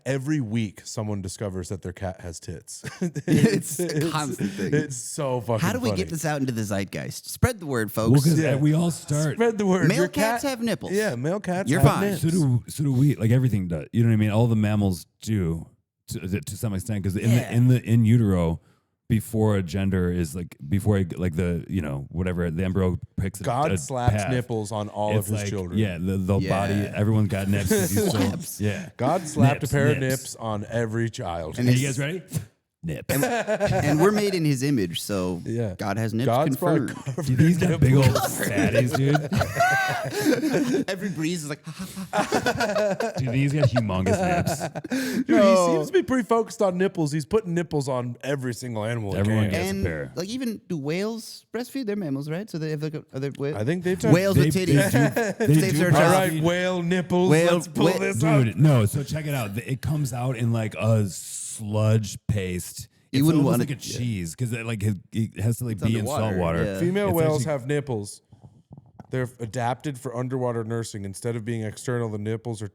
every week someone discovers that their cat has tits. It's a constant thing. It's so fucking How do we funny. get this out into the zeitgeist? Spread the word, Well, folks. because Yeah. we all start. Spread the word. Male Your cats cat- have nipples. Yeah, male cats You're have fine. nips. So do we. Like everything does. You know what I mean? All the mammals do to some extent because Yeah. in utero, before a gender is before whatever the embryo picks. God a slaps path, nipples on all it's of his like, children. Yeah, the Yeah. body. Everyone's got nips. 'cause he's so- Slaps. yeah. God slapped Nips, a pair of nips. nips on every child. And Are you guys ready? Nips. And we're made in his image, so Yeah. God has nips God's probably confirmed. covered Dude, these in got big old nipples. fatties, dude. Every breeze is like, Dude, these got humongous nips. Dude, he seems to be pretty focused on nipples. He's putting nipples on every single animal. he Everyone can. gets- and a pair. like even do whales breastfeed? They're mammals, right? So they have are they I think they've whales with They titties. do- they Saves do their All job. right, whale nipples. Whale- Let's pull whale- this up. Dude, no. So check it out. It comes out in like a sludge paste. You It's wouldn't almost want like it- a cheese because it has to like be in underwater, salt water. yeah. Female It's whales actually- have nipples. They're adapted for underwater nursing. Instead of being external, the nipples are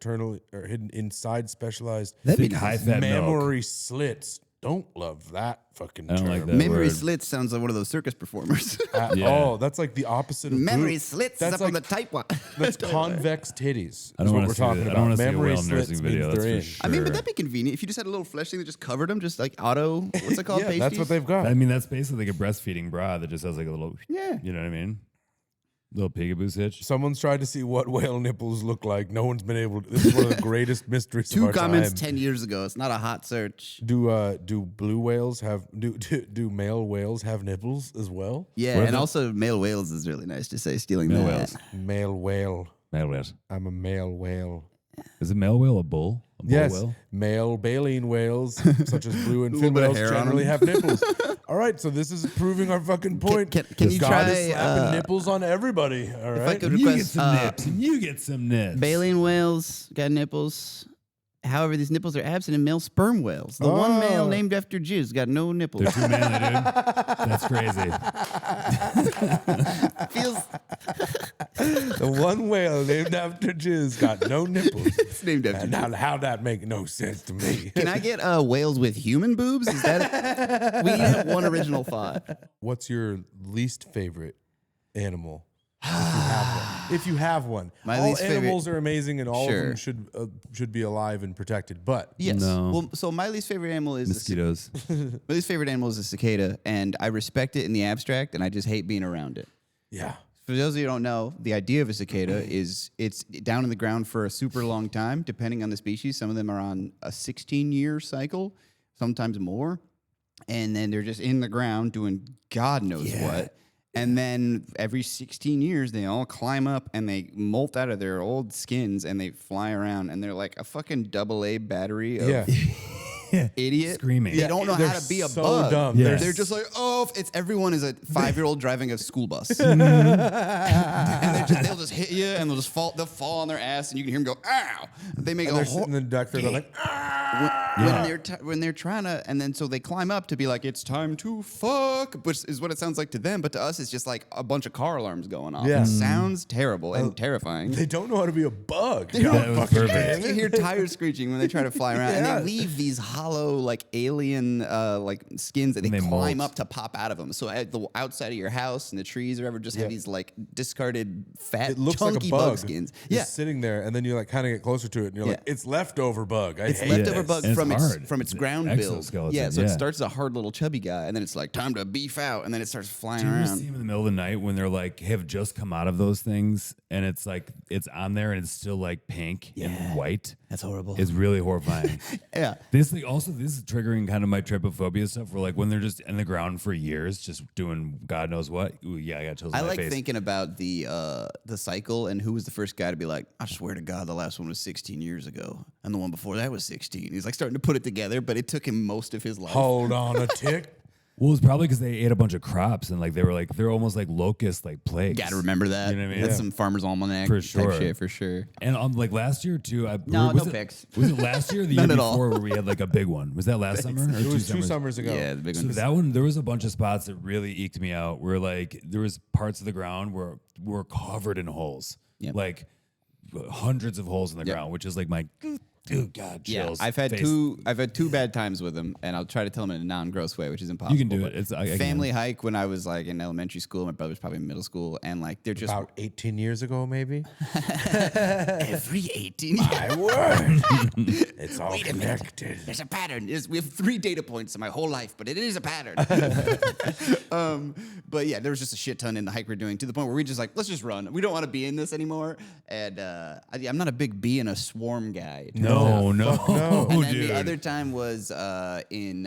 hidden inside specialized Thick, high-fat milk. mammary slits. Don't love that fucking I don't term. like that. Memory word. slits sounds like one of those circus performers. Yeah. Oh, that's like the opposite of Memory boob. slits That's up on the like type one. that's convex titties. I Is don't what want we're to see talking that. I about. don't want to see a Memory whale slits nursing means video. they're That's in. for sure. I mean, but that'd be convenient if you just had a little flesh thing that just covered them, just like auto. What's it called? Yeah, that's what pasties? they've got. I mean, that's basically like a breastfeeding bra that just has like a little. Yeah. You know what I mean? Little peekaboo stitch. Someone's tried to see what whale nipples look like. No one's been able to. This is one of the greatest mysteries of Two our comments time. 10 years ago. It's not a hot search. Do blue whales have do male whales have nipples as well? Yeah, Where and the- also male whales is really nice to say. Stealing Male that. whales. Male whale. Male whales. I'm a male whale. Is a male whale a bull? A bull Yes, whale? male baleen whales, such as blue and A fin little bit of whales, hair on generally them. have nipples. All right, so this is proving our fucking point. can you God try, is slapping nipples on everybody. All If I right. could You get request some nips. And you get some nips. baleen whales got nipples. However, these nipples are absent in male sperm whales. The one male Oh. named after jizz got no nipples. They're too manly, dude. That's crazy. Feels The one whale named after jizz got no nipples. it's named after And jizz. now, how'd that make no sense to me? Can I get whales with human boobs? Is that we have one original thought. What's your least favorite animal? If you have one. My all least favorite- animals are amazing and all of Sure. them should be alive and protected. But Yes. No. Well, so my least favorite animal is Mosquitoes. my least favorite animal is a cicada, and I respect it in the abstract, and I just hate being around it. yeah. For those of you who don't know, the idea of a cicada is it's down in the ground for a super long time, depending on the species. Some of them are on a 16-year cycle, sometimes more. And then they're just in the ground doing God knows what. And then every 16 years, they all climb up and they molt out of their old skins and they fly around. And they're like a fucking AA battery of idiot. Screaming. They don't know They're how to be a so bug. dumb. Yeah. They're just like, oh, everyone is a 5-year-old driving a school bus. And they'll just hit you and they'll fall on their ass and you can hear them go, ow. They make And a they're whole. sitting in the deck there, they're like, "Ah!" when they're trying to, and then so they climb up to be like, it's time to fuck, which is what it sounds like to them, but to us it's just like a bunch of car alarms going off. Yeah. It sounds terrible and terrifying. They don't know how to be a bug. That was perfect. You hear tires screeching when they try to fly around, and they leave these hollow, like alien, like skins that they climb up to pop out of them. So at the outside of your house and the trees or whatever just have these like discarded fat, It looks chunky like a bug bug skins. just sitting there, and then you like kind of get closer to it, and you're like, it's leftover bug. It's leftover this. bug And it's from hard. its ground build. Exoskeleton, Yeah, so yeah. it starts as a hard little chubby guy, and then it's like time to beef out, and then it starts flying Do you ever see around. them in the middle of the night when they're like have just come out of those things and it's like it's on there and it's still like pink and white? That's horrible. It's really horrifying. Yeah. This is triggering kind of my trypophobia stuff where like when they're just in the ground for years just doing God knows what. Ooh, yeah, I got chills in I my like face. thinking about the cycle and who was the first guy to be like, I swear to God, the last one was 16 years ago, and the one before that was 16. He's like starting to put it together, but it took him most of his life. Hold on a tick. Well, it's probably because they ate a bunch of crops and like they're almost like locust like plagues. Got to remember that. You know what I mean? That's Yeah. some Farmer's Almanac For type sure. shit for sure. And like last year too. No was picks. Was it last year or the year None at all. before where we had like a big one? Was that last summer? Or It was 2 summers ago. Yeah, the big So one. that one, there was a bunch of spots that really eked me out. Where like there was parts of the ground where were covered in holes, Yep. like hundreds of holes in the ground, which is like my God chills. I've had face. two bad times with him, and I'll try to tell him in a non-gross way, which is impossible. You can do but it. I can. family hike when I was like in elementary school. My brother's probably in middle school, and like they're just About 18 years ago, maybe. every 18 years. My word. It's all Wait a minute. connected. There's a pattern. We have 3 data points in my whole life, but it is a pattern. But yeah, there was just a shit ton in the hike we're doing to the point where we just like, let's just run. We don't want to be in this anymore. And I'm not a big bee in a swarm guy. No, And then dude. the other time was in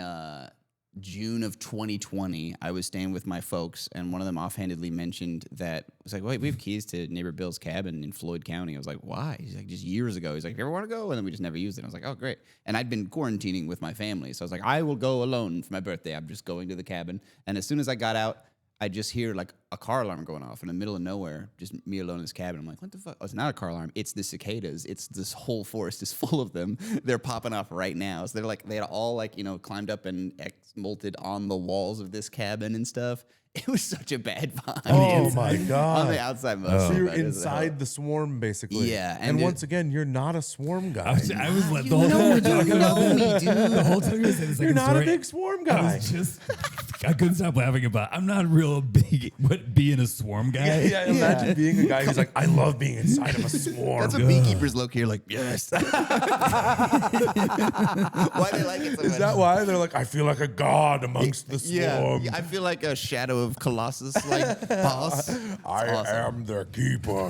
June of 2020. I was staying with my folks, and one of them offhandedly mentioned that was like, "Wait, we have keys to neighbor Bill's cabin in Floyd County." I was like, "Why?" He's like, "Just years ago." He's like, "You ever want to go?" And then we just never used it. I was like, "Oh, great!" And I'd been quarantining with my family, so I was like, "I will go alone for my birthday. I'm just going to the cabin." And as soon as I got out, I just hear like a car alarm going off in the middle of nowhere, just me alone in this cabin. I'm like, what the fuck? Oh, it's not a car alarm. It's the cicadas. It's this whole forest is full of them. They're popping off right now. So they had all like, climbed up and molted on the walls of this cabin and stuff. It was such a bad vibe. Oh my God. On the outside most. So you're but it was inside the swarm, basically. Yeah, And and once again, you're not a swarm guy. I was like the whole time we were talking about me, dude. the whole time we were saying this. You're not a big swarm guy. I couldn't stop laughing about. I'm not real big, but being a swarm guy. Yeah, imagine being a guy who's like, I love being inside of a swarm. That's what beekeepers look here like, yes. Why they like it so much. Is that why they're like, I feel like a god amongst the swarm? Yeah, I feel like a shadow of Colossus, like boss. I awesome. am the keeper.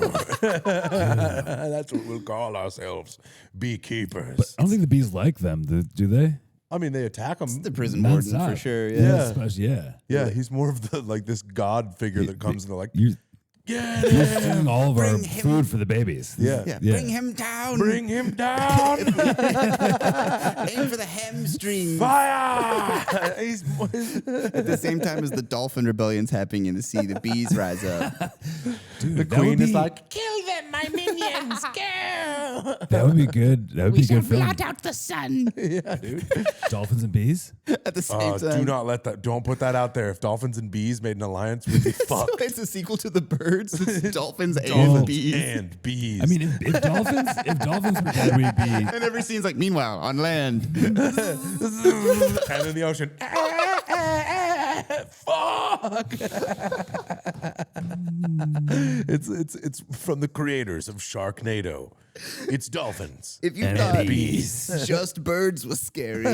That's what we'll call ourselves, beekeepers. I don't think the bees like them. Do they? I mean, they attack them. The prison warden for Non-stop. sure. Yeah. Yeah. Especially, yeah. Yeah, he's more of the like this god figure that comes and they're like, You're get stealing him, all of our Bring him- food for the babies. Yeah. Yeah. Yeah. Bring him down. bring him down, Aim for the hamstring. fire. He's At the same time as the dolphin rebellion's happening in the sea, the bees rise up. Dude, the that queen would is be- like, Kill them, my minions! Go! that would be good. That would We be shall good film. blot out the sun. yeah, dude. Dolphins and bees. At the same time. Do not let that. Don't put that out there. If dolphins and bees made an alliance, we'd be fucked. It's a sequel to the birds. It's dolphins and Dolphins bees. and bees. I mean, if dolphins were dead, we'd be. And every scene's like, meanwhile, on land. and in the ocean. Fuck. it's from the creators of Sharknado. It's dolphins. If you And thought bees. just birds was scary.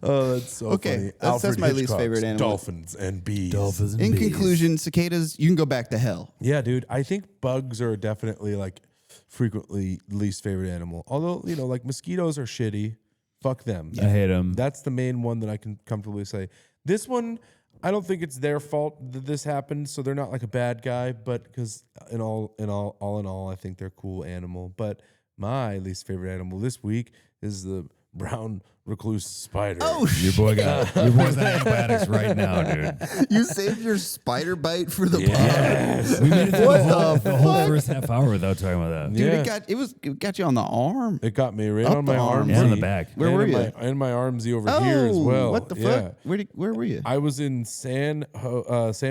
Oh, that's so Okay, funny. that's Alfred my least Hitchcock's favorite animal. Dolphins and bees. Dolphins and In bees. conclusion, cicadas, you can go back to hell. Yeah, dude. I think bugs are definitely like frequently least favorite animal. Although, like mosquitoes are shitty. Fuck them. I hate them. That's the main one that I can comfortably say. This one, I don't think it's their fault that this happened, so they're not like a bad guy. But because all in all, I think they're a cool animal. But my least favorite animal this week is the brown recluse spider. Oh, Your boy's on antibiotics right now, dude. you saved your spider bite for the Yes. We made it through What the whole first half hour without talking about that. Dude, Yeah. it got you on the arm. It got me right Up on the my arm. armsy. And on the back. Where and were in you? And my armsy over here as well. What the Yeah. fuck? Where were you? I was in San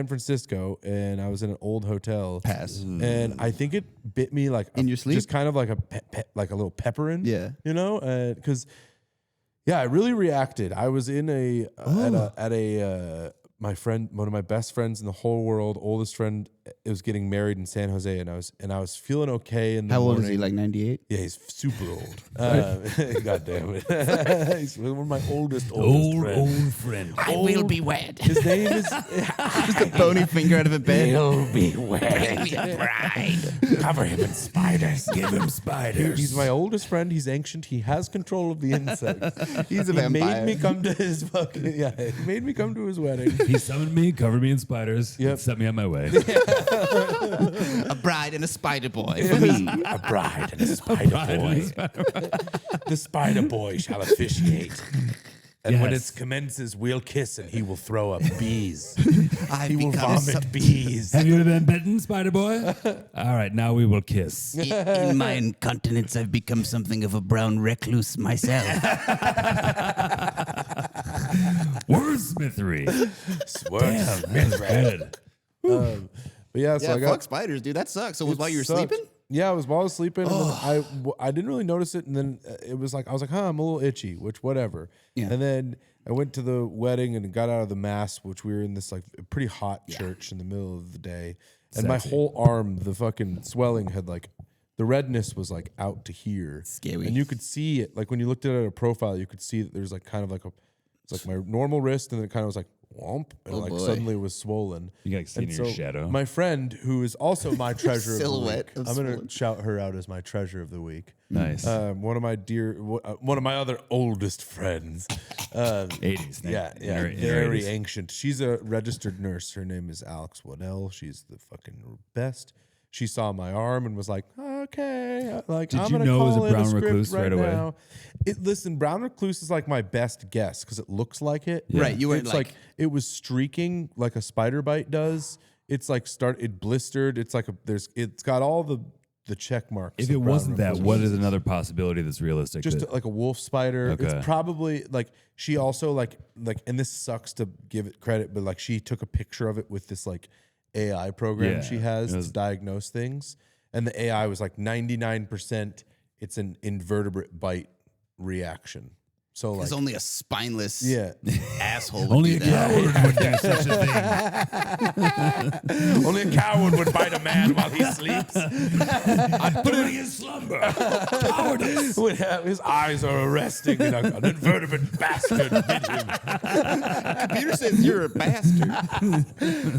Francisco, and I was in an old hotel. Pass. And I think it bit me like In your sleep? just kind of like like a little pepperin. Yeah. you know, because I really reacted. I was in at a my friend, one of my best friends in the whole world, oldest friend, was getting married in San Jose, and I was feeling okay in the How old morning. is he? Like 98? Yeah, he's super old. God damn it. He's one of my oldest friend. I will be wed. His name is Just a bony finger out of a bed. He'll be Bring wed. me a bride. Cover him in spiders. Give him spiders. He's my oldest friend. He's ancient. He has control of the insects. He's a He vampire. made me come to his fucking he made me come to his wedding. He summoned me, covered me in spiders, Yep. and set me on my way. A bride and a spider boy for me. A bride and a spider boy. The spider boy shall officiate. And when Yes. it commences, we'll kiss and he will throw up bees. I've He will become vomit bees. Have you been bitten, spider boy? All right, now we will kiss. In my incontinence, I've become something of a brown recluse myself. Wordsmithery. Damn, That's good. but yeah, so Yeah, I got fuck spiders, dude. That sucks. So it was while you were sucked. sleeping? Yeah, it was while I was sleeping. And then I didn't really notice it, and then it was like I was like, I'm a little itchy, which whatever. Yeah. And then I went to the wedding and got out of the mass, which we were in this like pretty hot church in the middle of the day, and my whole arm, the fucking swelling had like. The redness was like out to here, Scary. and you could see it. Like when you looked at it at a profile, you could see that there's like kind of like it's like my normal wrist, and then it kind of was like whomp, and like boy. suddenly it was swollen. You can, like, see And it in your shadow. My friend, who is also my treasure of the Silhouette week, of I'm gonna swollen. shout her out as my treasure of the week. Nice. One of my other oldest friends. 80s. Yeah, very ancient. She's a registered nurse. Her name is Alex Waddell. She's the fucking best. She saw my arm and was like, "Okay, like Did I'm you gonna know it was call a in brown script recluse right away? now." Listen, brown recluse is like my best guess because it looks like it. Right, you were It's like- it was streaking like a spider bite does. It's like it blistered. It's like it's got all the check marks. If of it brown wasn't that, recluse. what is another possibility that's realistic? Just that- like a wolf spider. Okay. It's probably like she also like, and this sucks to give it credit, but like she took a picture of it with this like AI program Yeah, she has it was- to diagnose things. And the AI was like 99%. It's an invertebrate bite reaction. So like, Because only a spineless yeah, asshole would only do a that. coward would do such a thing. only a coward would bite a man while he sleeps. During his slumber. Cowardice. Would have, his eyes are arresting, and an invertebrate bastard bit him. Computer says you're a bastard.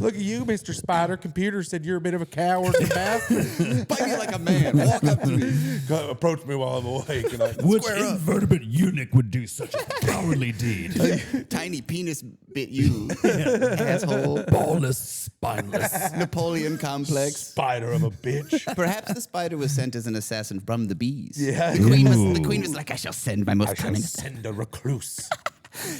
Look at you, Mr. Spider. Computer said you're a bit of a coward and bastard. Bite me like a man. Walk up to me. Go approach me while I'm awake. And I, Which Square up. invertebrate eunuch would do such a cowardly deed? Tiny penis bit you, asshole. Ballless, spineless. Napoleon complex. spider of a bitch. Perhaps the spider was sent as an assassin from the bees. Yeah. The queen Ooh. was like, I shall send my most I shall cunning. send a recluse.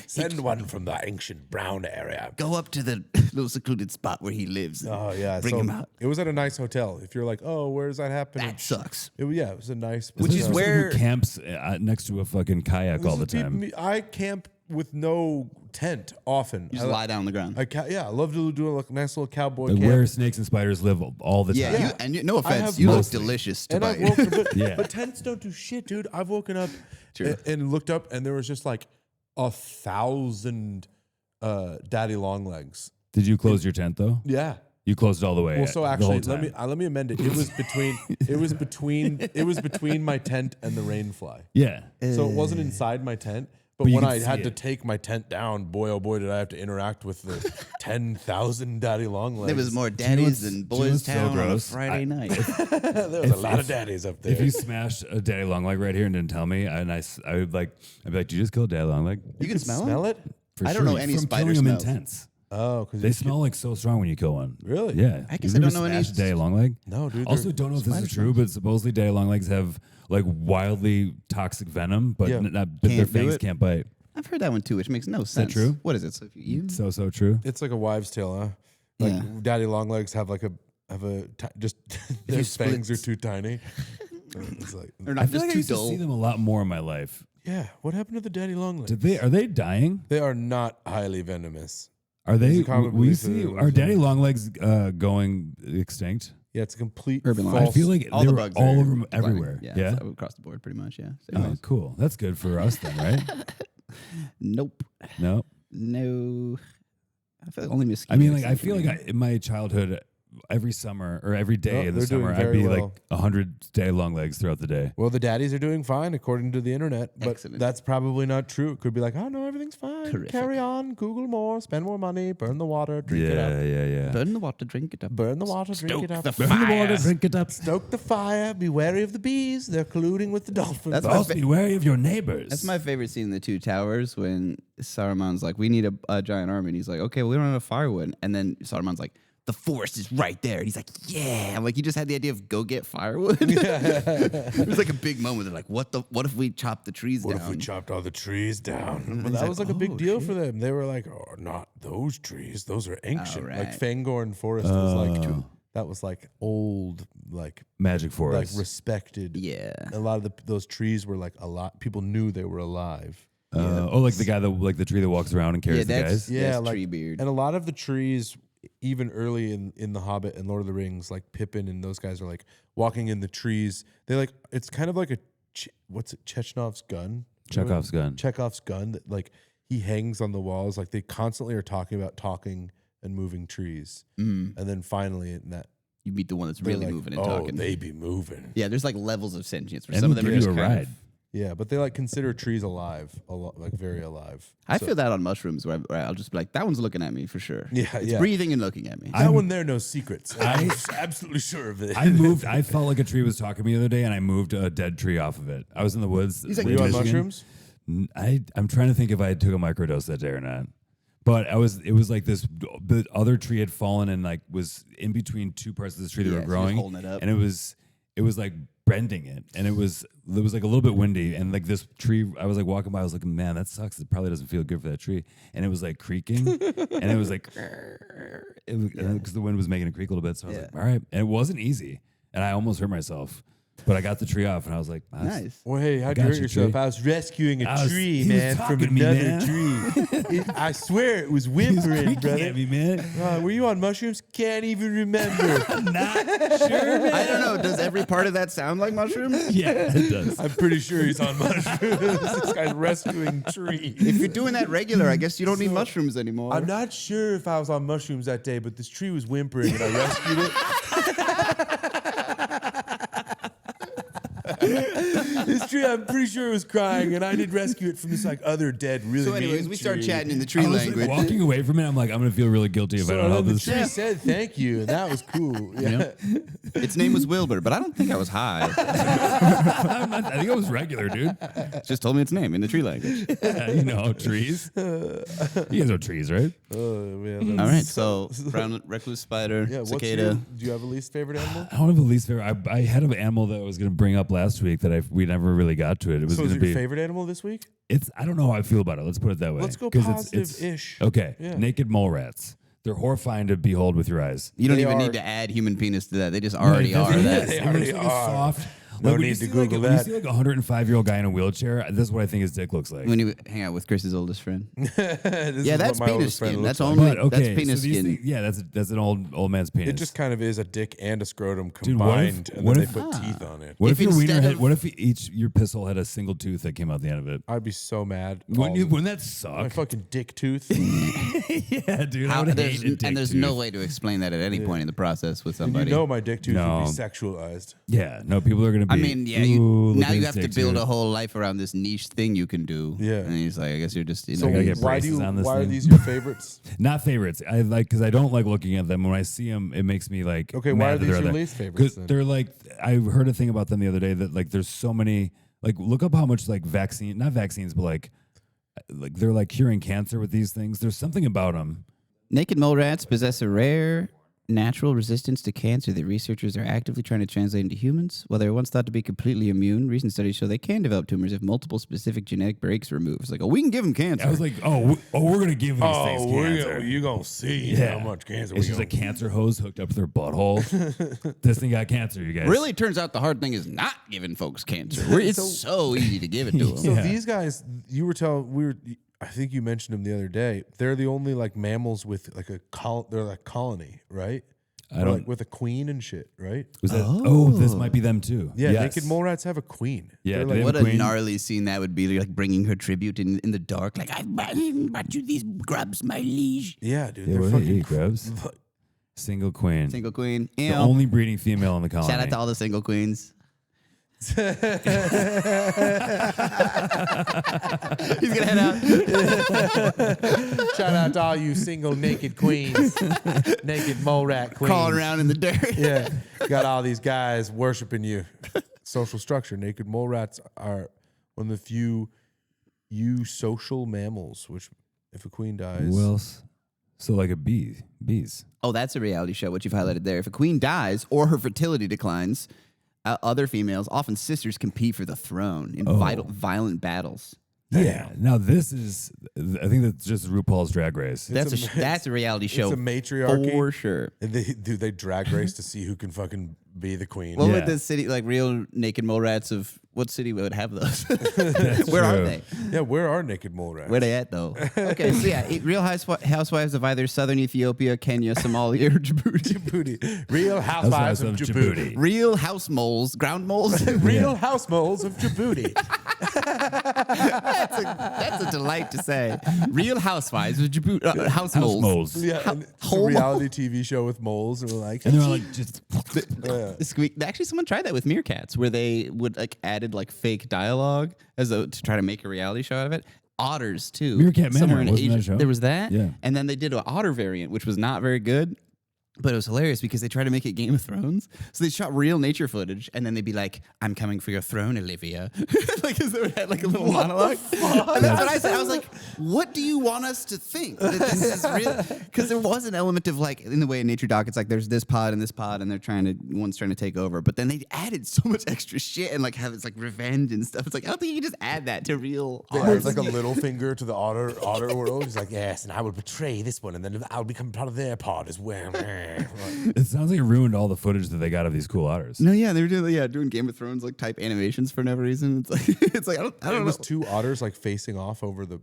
Send one from the ancient brown area. Go up to the little secluded spot where he lives. and Oh yeah, bring so him out. it was at a nice hotel. If you're like, oh, where's that happening? That sucks. It was a nice. Which is hotel. where- Who camps next to a fucking kayak all the This is time? I camp with no tent often. You just lie down on the ground. I love to do a nice little cowboy Like camp. where snakes and spiders live all the Yeah, time. no I offense, have you look mostly. delicious to And I've bite. woken, but, Yeah. but tents don't do shit, dude. I've woken up True. and looked up, and there was just like 1,000 daddy long legs. Did you close your tent though? Yeah. You closed it all the way. Well, so the actually, whole let me amend it. It was between my tent and the rainfly. Yeah. So it wasn't inside my tent. But But you when could I see had to it. take my tent down, boy, oh boy, did I have to interact with the 10,000 daddy long legs. There was more know daddies what's- than do you know Boys what's so Town on a gross? Friday night. There was a lot of daddies up there. If you smashed a daddy long leg right here and didn't tell me, I'd be like, did you just kill a daddy long leg? You can smell it? it? For I don't know any from spider killing them in smells. tents. Oh, because They smell like so strong when you kill one. Really? Yeah. I guess You I don't ever know any- smashed a daddy longleg? No, dude. Also, don't know if this is true, but supposedly daddy longlegs have like wildly toxic venom, but Yeah. but their Can't do fangs it? can't bite. I've heard that one too, which makes no sense. true? What is it? So if you eat them? So true. It's like a wives' tale, huh? Like Yeah. daddy longlegs have just their you fangs are split- too tiny. It's like, They're I not feel just like I too used to dull. see them a lot more in my life. yeah. What happened to the daddy longlegs? Are they dying? They are not highly venomous. Are There's they? a common We belief see that it are was, daddy longlegs going extinct? Yeah, it's a complete Urban false. life. I feel like all they the were bugs all are over declining. everywhere. Yeah, Yeah. it's across the board, pretty much. Yeah. Same Oh, ways. cool. That's good for us then, right? Nope. No. No. I feel like only mosquitoes. I mean, like, I feel like in my childhood, every summer or every day No, of the they're doing summer, I'd very be well. like 100 day long legs throughout the day. Well, the daddies are doing fine according to the internet, but Excellent. that's probably not true. It could be like, oh no, everything's fine. Terrific. Carry on, Google more, spend more money, burn the water, drink it up. Yeah. burn the water, drink it up. Burn the water, drink it up. the Burn the water, fire. drink it up. Stoke the fire. Be wary of the bees. They're colluding with the dolphins. That's my Also, be wary of your neighbors. That's my favorite scene in the Two Towers when Saruman's like, we need a giant army. And he's like, okay, well, we don't have enough firewood. And then Saruman's like, the forest is right there. And he's like, yeah. I'm like, you just had the idea of go get firewood. It was like a big moment. They're like, what if we chop the trees What down? if we chopped all the trees down? But he's that like, was like a big "Oh, deal shit." for them. They were like, oh, not those trees. Those are ancient. right. Like Fangorn Forest was like, that was like old, like Magic Forest. respected. Yeah. A lot of those trees were like a lot. People knew they were alive. Like the guy that like the tree that walks around and carries the guys. Yeah, that's like Treebeard. and a lot of the trees, even early in The Hobbit and Lord of the Rings, like Pippin and those guys are like walking in the trees. They like it's kind of like a what's it? Chekhov's gun. Chekhov's gun. Chekhov's gun that like he hangs on the walls. Like they constantly are talking about talking and moving trees, and then finally in that You meet the one that's they're really like, moving and oh, talking. they be moving. Yeah, there's like levels of sentience. Where And some of they'll them are give just you a kind ride. of, Yeah, but they like consider trees alive, like very alive. I So- feel that on mushrooms where I'll just be like, that one's looking at me for sure. Yeah, it's yeah. breathing and looking at me. that one there knows secrets. I'm absolutely sure of it. I felt like a tree was talking to me the other day, and I moved a dead tree off of it. I was in the woods. He's like, Were you on Michigan. mushrooms? I'm trying to think if I took a microdose that day or not. But it was like this, the other tree had fallen and like was in between two parts of this tree that Yeah, were so it was growing. holding it up. And it was like bending it. And it was like a little bit windy. And like this tree, I was like walking by, I was like, man, that sucks. It probably doesn't feel good for that tree. And it was like creaking. And it was like, because the wind was making it creak a little bit. So I was like, all right. And it wasn't easy. And I almost hurt myself. But I got the tree off and I was like, Nice. Well, hey, how'd got you hurt you, yourself? tree. I was rescuing a I was- tree, he was man, from talking to me, another man. tree. I swear it was whimpering, creaking brother. at me, man. Were you on mushrooms? Can't even remember. Not sure, man. I don't know. Does every part of that sound like mushrooms? Yeah, it does. I'm pretty sure he's on mushrooms. This guy's rescuing trees. If you're doing that regular, I guess you don't need mushrooms anymore. I'm not sure if I was on mushrooms that day, but this tree was whimpering and I rescued it. This tree, I'm pretty sure it was crying, and I did rescue it from this like other dead, really. So, anyways, mean we start tree. chatting in the tree I was language. like walking away from it. I'm like, I'm gonna feel really guilty if I So don't help then the this. tree said thank you, and that was cool. Yeah. Its name was Wilbur, but I don't think I was high. I think it was regular, dude. Just told me its name in the tree language. You know, trees. You guys know trees, right? Oh man. All right, so brown recluse spider, Yeah. What's cicada. your, do you have a least favorite animal? I don't have a least favorite. I had an animal that I was gonna bring up last week that we never really got to it. It was So is gonna it your be. favorite animal this week? It's. I don't know how I feel about it. Let's put it that way. Let's go 'Cause positive-ish. Okay. Yeah. Naked mole rats. They're horrifying to behold with your eyes. You don't They even are- need to add human penis to that. They just already No, are it that. is. They It already looks like a are. soft. No when need you to see, Google when you that. see like a 105-year-old guy in a wheelchair, this is what I think his dick looks like. When you hang out with Chris's oldest friend. This Yeah, is that's what my penis oldest friend skin. looks That's like. only But okay, that's penis so these skin. things- yeah, that's an old man's penis. It just kind of is a dick and a scrotum Dude, what if- combined, and what then if- they put teeth on it. What If if your wiener instead had? of- What if your pisshole had a single tooth that came out the end of it? I'd be so mad. Wouldn't that My suck? fucking dick tooth. Yeah, dude. I How, would there's, hate a dick and there's tooth. no way to explain that at any point in the process with And you somebody. know my dick tooth No. would be sexualized. Yeah, no. People are gonna be. I mean, yeah, "Ooh, look now at you his have to dick build tooth." a whole life around this niche thing you can do. Yeah. And he's like, I guess you're just, you So know, gotta get why braces on this why are thing. these your favorites? Not favorites. I like because I don't like looking at them. When I see them, it makes me like. Okay, why mad are that these they're your there. least favorites 'Cause then? they're like. I heard a thing about them the other day that like there's so many. Like look up how much like not vaccines, but like they're like curing cancer with these things. There's something about them Naked mole rats possess a rare natural resistance to cancer that researchers are actively trying to translate into humans. While they were once thought to be completely immune, recent studies show they can develop tumors if multiple specific genetic breaks are removed. It's like, we can give them cancer. I was like, we're going to give these things cancer. You're going to see how much cancer It's just a cancer hose hooked up to their butthole. This thing got cancer, you guys. Really, turns out the hard thing is not giving folks cancer. It's so easy to give it to them. So these guys, you were telling, I think you mentioned them the other day. They're the only like mammals with like they're like colony, right? I don't like with a queen and shit, right? Was that? This might be them too. Yeah, Yes. naked mole rats have a queen. Yeah, They're do like, they have What a a queen? gnarly scene that would be, like bringing her tribute in the dark. Like, I've brought you these grubs, my liege. yeah, dude. Yeah, They're what do they fucking eat, grubs? Single queen. Single queen. The only breeding female in the colony. Shout out to all the single queens. He's gonna head out. Shout out to all you single naked queens, naked mole rat queens. Crawling around in the dirt. Yeah, got all these guys worshiping you. Social structure. Naked mole rats are one of the few eusocial mammals, which if a queen dies. Who else? So like a bees. Oh, that's a reality show, what you've highlighted there. If a queen dies or her fertility declines, other females, often sisters, compete for the throne in violent battles. Yeah. Now this is, I think that's just RuPaul's Drag Race. That's a reality show. It's a matriarchy. For sure. And they drag race to see who can fucking be the queen. What Yeah. would the city, like real naked mole rats of, what city would have those? That's Where are true. they? Yeah, where are naked mole rats? Where they at, though? Okay, so yeah, Real Housewives of either Southern Ethiopia, Kenya, Somalia, or Djibouti. Djibouti. Real housewives of Djibouti. Real house moles, ground moles. Real house moles of Djibouti. That's a delight to say. Real housewives of Djibouti. House moles. moles. Yeah, and it's a Hole reality TV show with moles, and we're like, And they're all like just Squeak. Actually, someone tried that with meerkats, where they would like added like fake dialogue to try to make a reality show out of it. Otters too. Meerkat Manor, Somewhere in wasn't that Asia. a show? There was that. Yeah. And then they did an otter variant, which was not very good. But it was hilarious because they tried to make it Game of Thrones. So they shot real nature footage, and then they'd be like, "I'm coming for your throne, Olivia." Like, as they had like a little monologue. And that's what I said. I was like, "What do you want us to think that this is real?" Because there was an element of like, in the way in Nature Doc, it's like there's this pod and this pod, and one's trying to take over. But then they added so much extra shit and like have it's like revenge and stuff. It's like I don't think you can just add that to real. It's like a little finger to the otter world. He's like, yes, and I will betray this one, and then I'll become part of their pod as well. it sounds like it ruined all the footage that they got of these cool otters. No, yeah, they were doing Game of Thrones like type animations for no reason. It's like I don't It know. was two otters like facing off over the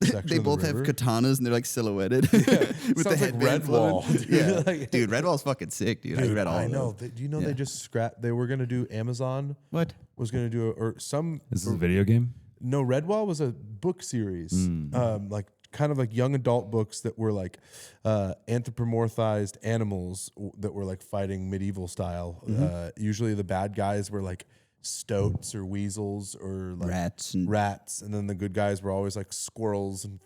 section They of both the have river. katanas and they're like silhouetted. Sounds With the like headband Redwall, flowing. dude. Yeah, Like- dude, Redwall's fucking sick, dude. I read all I of know. those. Do you know Yeah. they just scrapped? They were gonna do Amazon. What? Was gonna do This is a video game? No, Redwall was a book series, like kind of like young adult books that were like anthropomorphized animals that were like fighting medieval style. Usually the bad guys were like stoats or weasels or like Rats and then the good guys were always like squirrels and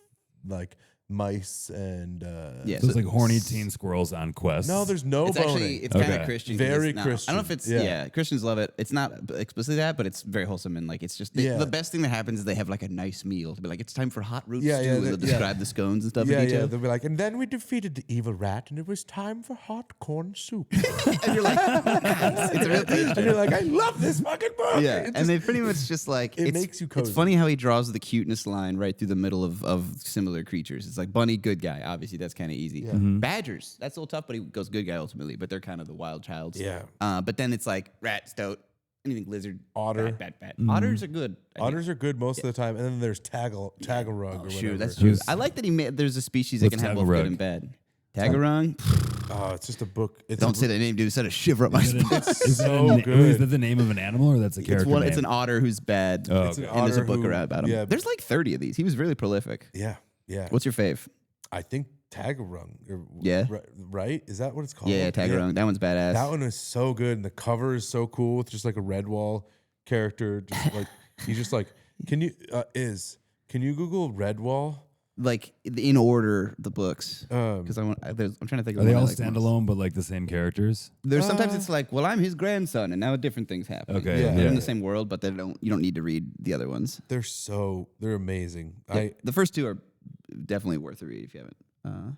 like mice and Yeah, So it's like horny teen squirrels on quest. no, there's no It's boning. actually it's kind Okay. of Christian. 'cause Very it's not- Christian. I don't know if it's Yeah. Christians love it. It's not explicitly that, but it's very wholesome and like it's just the best thing that happens is they have like a nice meal to be like it's time for hot root Yeah, stew. yeah, And they'll yeah. describe the scones and stuff Yeah, in yeah. detail. They'll be like, and then we defeated the evil rat, and it was time for hot corn soup. And you're like, nice. It's a real page. And you're like, I love this fucking book. Yeah, It and just- they pretty much just like it it's, makes you It's cozy. funny how he draws the cuteness line right through the middle of similar creatures. It's like bunny, good guy. Obviously, that's kind of easy. Badgers, that's a little tough, but he goes good guy ultimately. But they're kind of the wild childs. Yeah. But then it's like rat, stoat, anything lizard, Otter. bat. Otters are good. I think. Otters are good most of the time, and then there's tagarug or whatever. Sure, that's true. Who's- I like that he made. There's a species that What's can have both good tagarug? and bad. Tagarung. Oh, it's just a book. It's Don't say that name, dude. It's a shiver up my Is spine. that, is, that so is good. that the name of an animal or that's a character name? It's an otter who's bad. Oh, It's an okay. And there's a otter book who- around about him. yeah. There's like 30 of these. He was really prolific. Yeah. What's your fave? I think tagarung. Yeah. Right? Is that what it's called? Yeah, Tagarung. That one's badass. That one is so good, and the cover is so cool with just like a Redwall character. Just like he's just like, can you Google Redwall? Like in order the books Um, because I'm trying to think. Are of they one I all like most. standalone but like the same characters? There's sometimes it's like, well, I'm his grandson, and now different things happen. Okay, Yeah. They're in yeah. the same world, but you don't need to read the other ones. They're amazing. The first two are definitely worth a read if you haven't.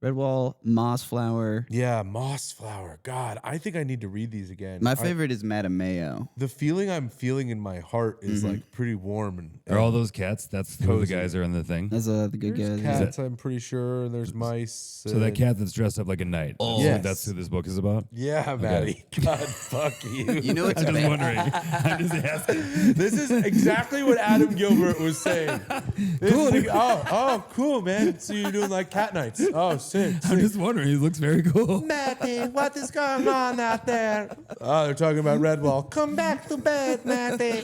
Redwall, moss flower. Yeah, moss flower. God, I think I need to read these again. My favorite is Madame Mayo. The feeling I'm feeling in my heart is like pretty warm and Are all those cats? That's who the Cozy. guys are in the thing. That's the good there's guys. cats. I'm pretty sure, and there's mice. So that and- cat that's dressed up like a knight. Oh. Yes. That's who this book is about. Yeah, Maddie. God, fuck you. You know what's I'm just bad? wondering. I'm just asking. This is exactly what Adam Gilbert was saying. Cool. Oh, cool, man. So you're doing like cat nights. Oh, sick. I'm just wondering. He looks very cool. Matty, what is going on out there? Oh, they're talking about Redwall. Come back to bed, Matty.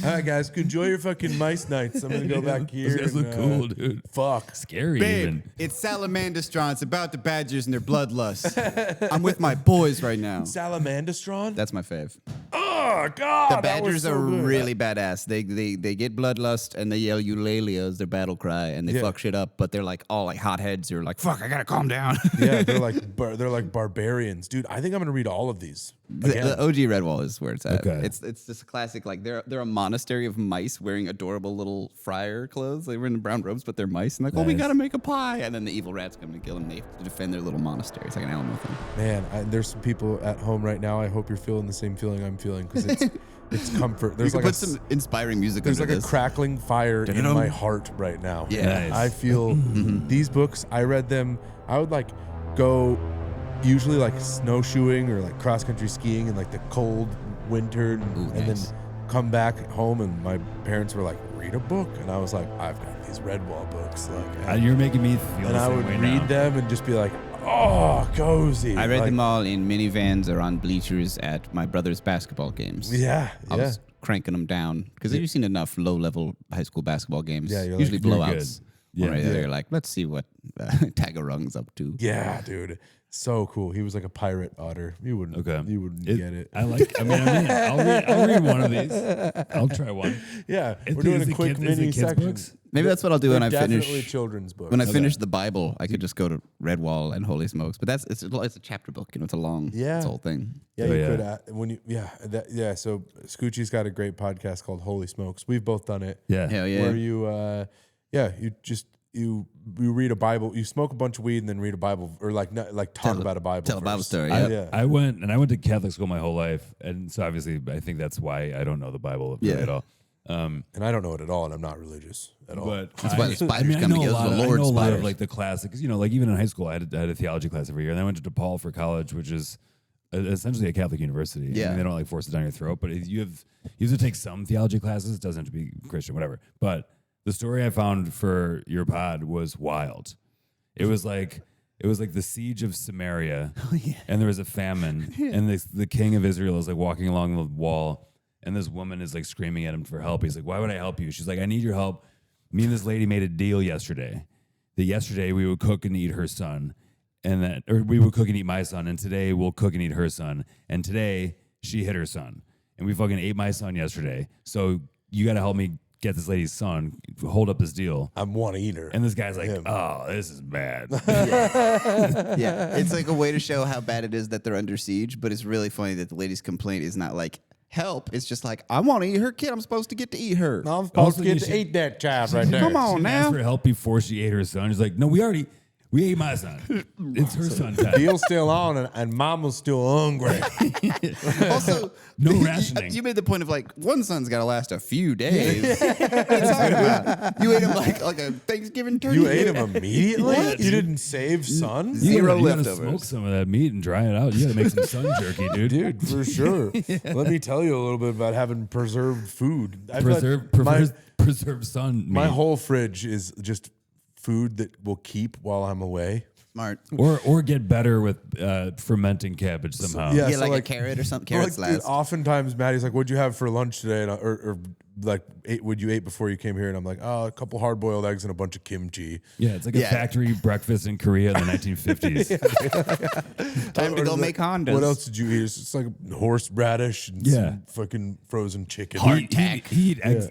All right, guys, enjoy your fucking mice nights. I'm gonna go back here. Those guys look cool, dude. Fuck. Scary, Babe, even. it's Salamandastron. It's about the badgers and their bloodlust. I'm with my boys right now. Salamandastron? That's my fave. Oh God. The that was badgers so are good. really badass. They get bloodlust and they yell Eulalia as their battle cry and they fuck shit up. But they're like all like hotheads. They're like, fuck, I gotta calm down. Yeah, they're like barbarians, dude. I think I'm gonna read all of these. The OG Redwall is where it's at. Okay. It's just a classic. Like they're a monastery of mice wearing adorable little friar clothes. They were in brown robes, but they're mice. And like, oh, we Nice. gotta make a pie. And then the evil rats come to kill them. They have to defend their little monastery. It's like an animal thing. Man, there's some people at home right now. I hope you're feeling the same feeling I'm feeling because it's comfort. You There's can like put some inspiring music there's under like this. a crackling fire in Dun-dun. my heart right now. Yeah. Nice. I feel these books. I read them. I would like go usually like snowshoeing or like cross country skiing in like the cold winter and nice. then come back home and my parents were like, read a book, and I was like, I've got these Redwall books, like, You're making me feel and the I same would way read now. them and just be like, oh, cozy. I read like, them all in minivans or on bleachers at my brother's basketball games. Yeah, I yeah. was cranking them down because you've seen enough low-level high school basketball games. Yeah, you're usually like, you're blowouts. good. Yeah. Right, Yeah. They're like, let's see what Tagarung's up to. Yeah, dude. So cool. He was like a pirate otter. You wouldn't. Okay. You wouldn't get it. I like. I mean, I'll read one of these. I'll try one. Yeah, Is we're doing it a quick kids- is it mini kids' section. books? Maybe that's what I'll do when I They're finish. definitely children's books. When I finish the Bible, I could just go to Redwall and Holy Smokes. But it's a chapter book. You know, it's a long, Yeah. it's a whole thing. yeah, Oh, you yeah. could. When you, yeah. So Scoochie's got a great podcast called Holy Smokes. We've both done it. Yeah. Hell yeah. Where you read a Bible, you smoke a bunch of weed and then read a Bible, or like talk about a Bible. tell a Bible first. story, I, yeah. I went to Catholic school my whole life, and so obviously I think that's why I don't know the Bible really at all. And I don't know it at all, and I'm not religious at all. But That's why the spiders I come know together. a lot, The I Lord know a lot of spiders. like the classics. You know, like even in high school, I had a theology class every year, and I went to DePaul for college, which is essentially a Catholic university. I Yeah. mean, they don't like force it down your throat, but you have to take some theology classes. It doesn't have to be Christian, whatever. But the story I found for your pod was wild. It was like the siege of Samaria, and there was a famine, and the king of Israel is like walking along the wall, and this woman is like screaming at him for help. He's like, "Why would I help you?" She's like, "I need your help. Me and this lady made a deal yesterday. That yesterday we would cook and eat her son, or we would cook and eat my son, and today we'll cook and eat her son. And today she hit her son, and we fucking ate my son yesterday. So you got to help me get this lady's son, hold up this deal." I'm one eater. And this guy's like, Him. "Oh, this is bad." Yeah, it's like a way to show how bad it is that they're under siege. But it's really funny that the lady's complaint is not like help. It's just like, I want to eat her kid. I'm supposed to get to eat her. I'm supposed Also, to you get to should- eat that child right there. Come on She asked now. for help before she ate her son. He's like, "No, we ate my son. It's her son time." Deal's still on, and Mama's still hungry. Also, No rationing. You made the point of like one son's got to last a few days. What are you talking about? You ate him like a Thanksgiving turkey. You ate him immediately? You didn't save sons? You Zero gotta leftovers. smoke some of that meat and dry it out. You gotta make some sun jerky, dude. Dude, for sure. Let me tell you a little bit about having preserved food. I feel like Preserve sun meat. my whole fridge is just food that will keep while I'm away. Smart. or get better with fermenting cabbage somehow. yeah. Yeah, so like, like- a carrot or something. Well, Carrots like, dude, last. oftentimes Maddie's like, "What'd you have for lunch today?" And or like, "Would you ate before you came here?" And I'm like, "Oh, a couple hard-boiled eggs and a bunch of kimchi." Yeah, it's like a Yeah. factory breakfast in Korea in the 1950s. Time to Or go is make it- Hondas. What else did you eat? It's just like horseradish and Yeah. some fucking frozen chicken. He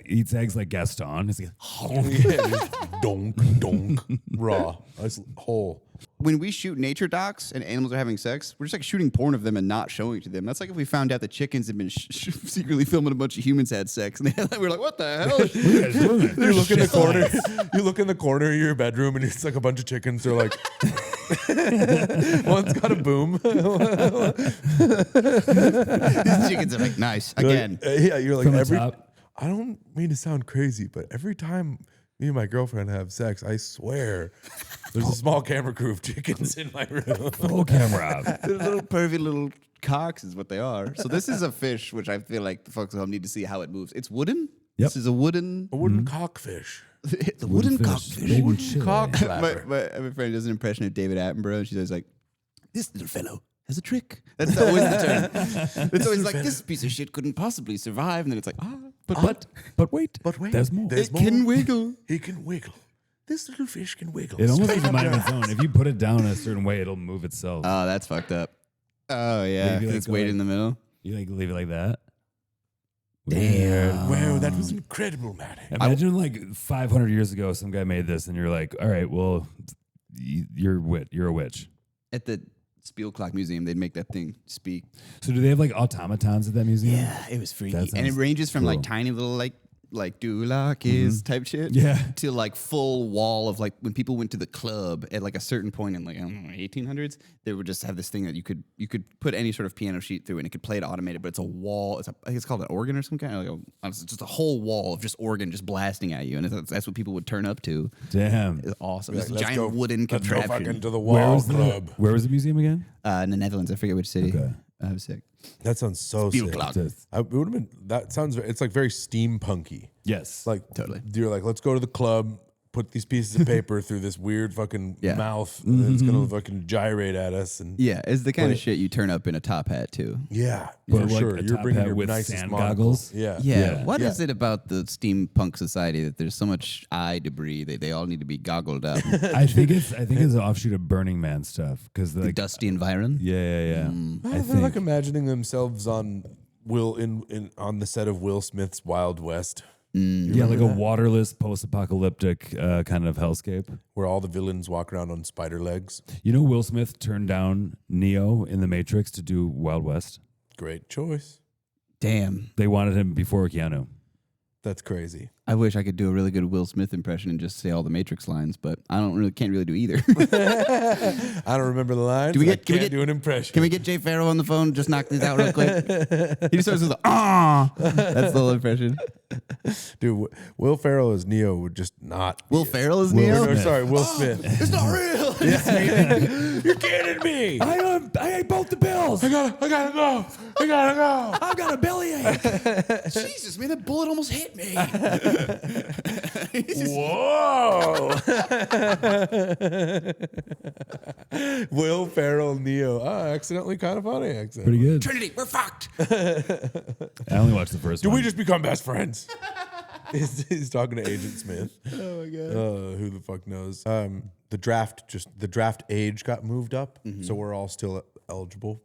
eats eggs like Gaston. He's like, Yeah, just donk, raw. That's whole. When we shoot nature docs and animals are having sex, we're just like shooting porn of them and not showing it to them. That's like if we found out the chickens had been secretly filming a bunch of humans had sex and We're like, what the hell? You look in the corner. You look in the corner of your bedroom, and it's like a bunch of chickens. They're like, one's got a boom. These chickens are like, nice again. Yeah, you're like From the every. top. I don't mean to sound crazy, but every time me and my girlfriend have sex, I swear there's a small camera crew of chickens in my room. Full camera. They're little pervy little cocks is what they are. So this is a fish, which I feel like the folks at home need to see how it moves. It's wooden. Yep. This is a wooden. A wooden cockfish. The wooden fish. cockfish. Big and Wooden chilly. cock my, flapper. my friend does an impression of David Attenborough, and she's always like, "This little fellow has a trick." That's always the turn. It's always like, "This piece of shit couldn't possibly survive," and then it's like, But wait. But wait, There's more. There's it can more. wiggle. He can wiggle. This little fish can wiggle. It almost Straight has a up mind of your its own. ass. If you put it down a certain way, it'll move itself. Oh, that's fucked up. Oh yeah, Maybe 'cause like it's go weighted like- in the middle. You like leave it like that. Damn. Wow, that was incredible, Matty. Imagine like 500 years ago, some guy made this, and you're like, all right, well, you're a witch. At the Spielclock Museum, they'd make that thing speak. So do they have like automatons at that museum? Yeah, it was freaky. That And it sounds ranges from like cool. tiny little like Dulac is type shit. Yeah. To like full wall of like when people went to the club at like a certain point in like I don't know, 1800s, they would just have this thing that you could put any sort of piano sheet through and it could play it automated, but it's a wall. I think it's called an organ or some kind of it's just a whole wall of just organ just blasting at you, and that's what people would turn up to. Damn. It's awesome. Like, This let's giant go- wooden let's go contraption. fucking to the Where wall was club. where was the museum again? In the Netherlands, I forget which city. Okay. I was sick. That sounds so sick. Spielclock. It would have been. That sounds. It's like very steampunky. Yes. Like Totally. You're like, let's go to the club. Put these pieces of paper through this weird fucking Yeah. mouth, and then it's gonna fucking gyrate at us. And Yeah, it's the kind of Wait. shit you turn up in a top hat too. yeah, Or for like sure. a You're top bringing hat your with nicest sand monocle. goggles. Yeah, Yeah. What is Yeah. it about the steampunk society that there's so much eye debris that they all need to be goggled up? I think it's an offshoot of Burning Man stuff because The like dusty environment. yeah. I They're like think imagining themselves on on the set of Will Smith's Wild West, yeah, like a waterless post-apocalyptic kind of hellscape. where all the villains walk around on spider legs. You know, Will Smith turned down Neo in The Matrix to do Wild West. Great choice. Damn. They wanted him before Keanu. That's crazy. I wish I could do a really good Will Smith impression and just say all the Matrix lines, but I can't really do either. I don't remember the lines. Do we I get- can we can't get- do an impression. Can we get Jay Farrow on the phone? Just knock this out real quick. He just starts with the That's the whole impression. Dude, Will Ferrell as Neo would just not. Will Ferrell is Or, Neo? no, sorry, Will Smith. It's not real. You're kidding me. I ate both the bills. I gotta go. I've got a bellyache. Jesus, man, that bullet almost hit me. Whoa. Will Ferrell Neo. Oh, accidentally kind of funny accent. Pretty good. Trinity, we're fucked. I only watched the first Do one. we just become best friends? He's talking to Agent Smith. Oh my god. Who the fuck knows? The draft age got moved up, so we're all still eligible.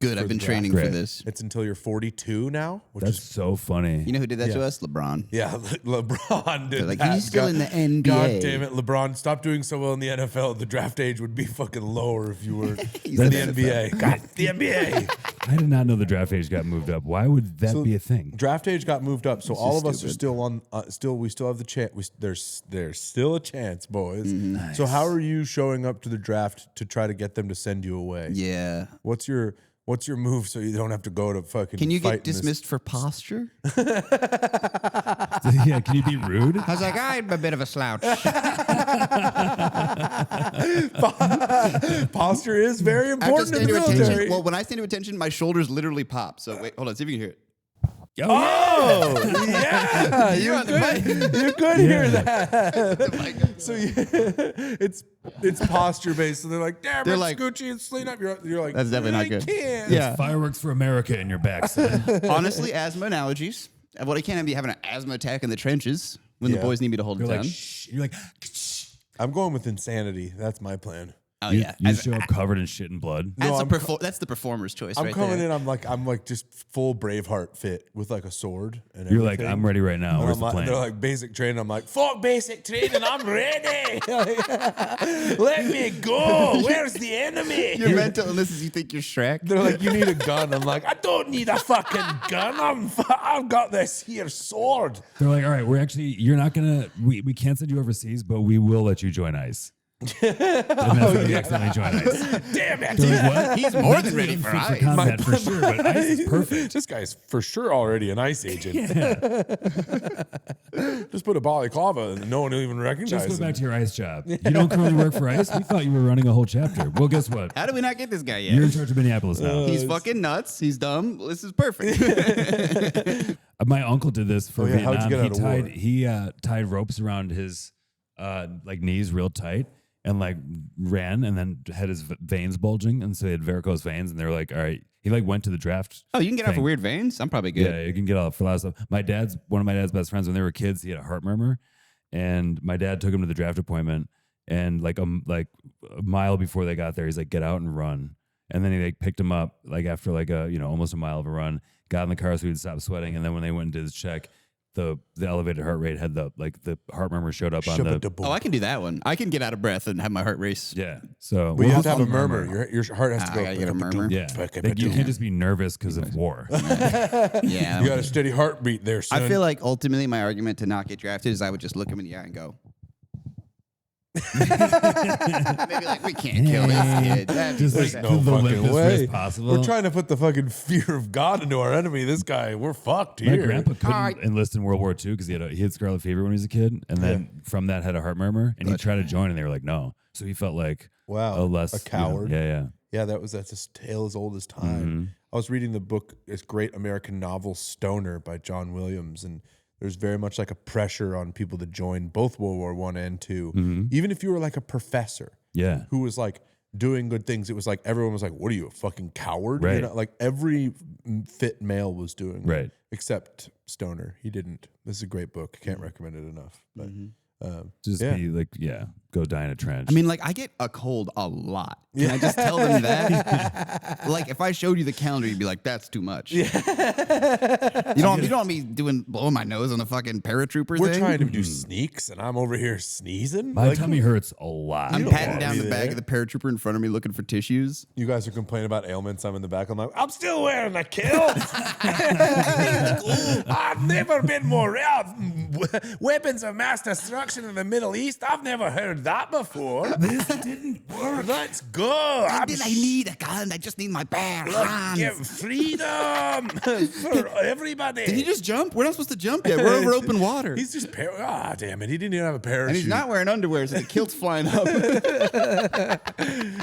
Good, I've been the training draft. for Great. this. It's until you're 42 now, which That's is so funny. You know who did that to us? LeBron. yeah. LeBron did Like, that. he's still in the NBA. God damn it, LeBron! Stop doing so well in the NFL. The draft age would be fucking lower if you were in in the the NBA. God, the NBA. I did not know the draft age got moved up. Why would that be a thing? Draft age got moved up, so all of us are stupid. still on. We still have the chance. There's still a chance, boys. Mm-hmm. So how are you showing up to the draft to try to get them to send you away? Yeah. What's your move so you don't have to go to fucking? Can you fight get in this- dismissed for posture? Yeah, can you be rude? I was like, I'm a bit of a slouch. Posture is very important in the military. Well, when I stand to attention, my shoulders literally pop. So wait, hold on, see if you can hear it. Oh, yeah, you could hear that. So it's posture based. So they're like, damn, They're it's like- Scoochie and Slean up. You're like, That's definitely not I good. can't. Yeah. Fireworks for America in your back, son. Honestly, asthma and allergies. What I can't be having an asthma attack in the trenches when Yeah. the boys need me to hold it You're down. like, shh. You're like, shh. I'm going with insanity. That's my plan. Oh You, yeah, you show up covered in shit and blood. that's the performer's choice. I'm right coming there. in. I'm like just full Braveheart fit with like a sword and You're everything. like, I'm ready right now. And Where's I'm the like, plane? they're like basic training. I'm like, fuck basic training. I'm ready. Let me go. Where's the enemy? Your mental illness is you think you're Shrek. They're like, you need a gun. I'm like, I don't need a fucking gun. I've got this here sword. They're like, all right, you're not gonna, we can't send you overseas, but we will let you join ICE. And that's when you accidentally join ICE. Damn it. They're like, what? He's more than ready for ICE. combat for sure, but ICE is perfect. This guy's for sure already an ICE agent. Just put a balaclava and no one will even recognize Just go him. back to your ICE job. You don't currently work for ICE? We thought you were running a whole chapter. Well, guess what? How do we not get this guy yet? You're in charge of Minneapolis now. He's fucking nuts. He's dumb. This is perfect. My uncle did this for Oh, yeah, how'd you Vietnam. get out of war? He tied ropes around his like knees real tight and like ran and then had his veins bulging, and so he had varicose veins. And they were like, all right. He like went to the draft. Oh, you can get out for thing. weird veins? I'm probably good. Yeah, you can get out for a lot of stuff. One of my dad's best friends, when they were kids, he had a heart murmur, and my dad took him to the draft appointment. And like a mile before they got there, he's like, "Get out and run." And then he like picked him up like after like a almost a mile of a run, got in the car so he'd stop sweating. And then when they went and did his check, the elevated heart rate had the heart murmur showed up on the. Oh, I can do that one. I can get out of breath and have my heart race. Yeah. So But you have to have a murmur. Your heart has to go. I gotta get a murmur. Yeah. Like, you can't just be nervous because of war. Yeah. You got a steady heartbeat there, son. I feel like ultimately my argument to not get drafted is I would just look him in the eye and go. Maybe like, we can't kill this kid. Just There's like no the fucking limpest way. wrist possible. We're trying to put the fucking fear of God into our enemy. This guy, we're fucked My here. grandpa couldn't enlist in World War II because he had scarlet fever when he was a kid, and then from that had a heart murmur, and he tried to join, and they were like, no. So he felt like Wow, a coward. yeah. Yeah, that's a tale as old as time. I was reading the book, this great American novel Stoner by John Williams, and there's very much like a pressure on people to join both World War I and II. Even if you were like a professor Yeah. who was like doing good things, it was like everyone was like, what are you, a fucking coward? Right. You know, like every fit male was doing it, Right. except Stoner. He didn't. This is a great book. Can't recommend it enough. But Just Yeah. be like, go die in a trench. I mean, like, I get a cold a lot. Can I just tell them that? Like, if I showed you the calendar, you'd be like, that's too much. Yeah. you don't want me blowing my nose on a fucking paratrooper we're thing? trying to do sneaks, and I'm over here sneezing. my Like, tummy hurts a lot. I'm don't patting want down me the bag there. of the paratrooper in front of me looking for tissues. you guys are complaining about ailments. I'm in the back. I'm like, I'm still wearing a kilt. I've never been more weapons of mass destruction in the Middle East. I've never heard that before. This didn't work. Let's go. I need a gun. I just need my bare Let's hands. get freedom for everybody. Did he just jump? We're not supposed to jump yet. We're over open water. He's just damn it. He didn't even have a parachute. And he's not wearing underwear, so the kilt's flying up.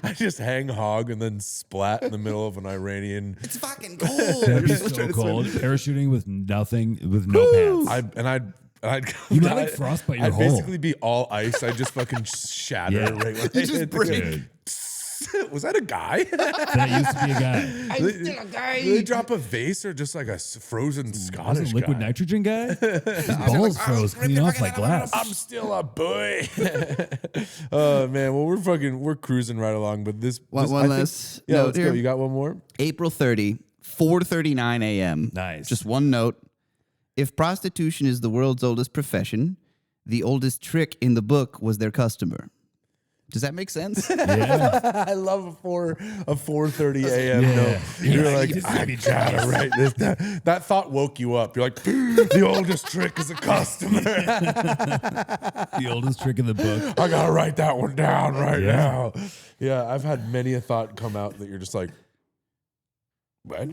I just hang hog and then splat in the middle of an Iranian. It's fucking cold. That'd be You're still so trying to cold. swim. Parachuting with no pants. I'd You might like frostbite your I'd hole. basically be all ice. I'd just fucking shatter. Yeah. Right when You I just hit the break. ground. Was that a guy? That used to be a guy. I'm still a guy. Did they drop a vase or just like a frozen Was Scottish it liquid guy? nitrogen guy? His balls froze clean off like glass. I'm still a boy. Oh man, well we're cruising right along, but One I think- less Yeah, note let's go. here. You got one more? April 30, 4:39 a.m. Nice. Just one note. If prostitution is the world's oldest profession, the oldest trick in the book was their customer. Does that make sense? Yeah. I love a 4:30 a.m. Yeah. note. You're Yeah, like, you just I be gotta write this down. That thought woke you up. You're like, the oldest trick is a customer. The oldest trick in the book. I gotta write that one down right Yeah. now. Yeah, I've had many a thought come out that you're just like, what?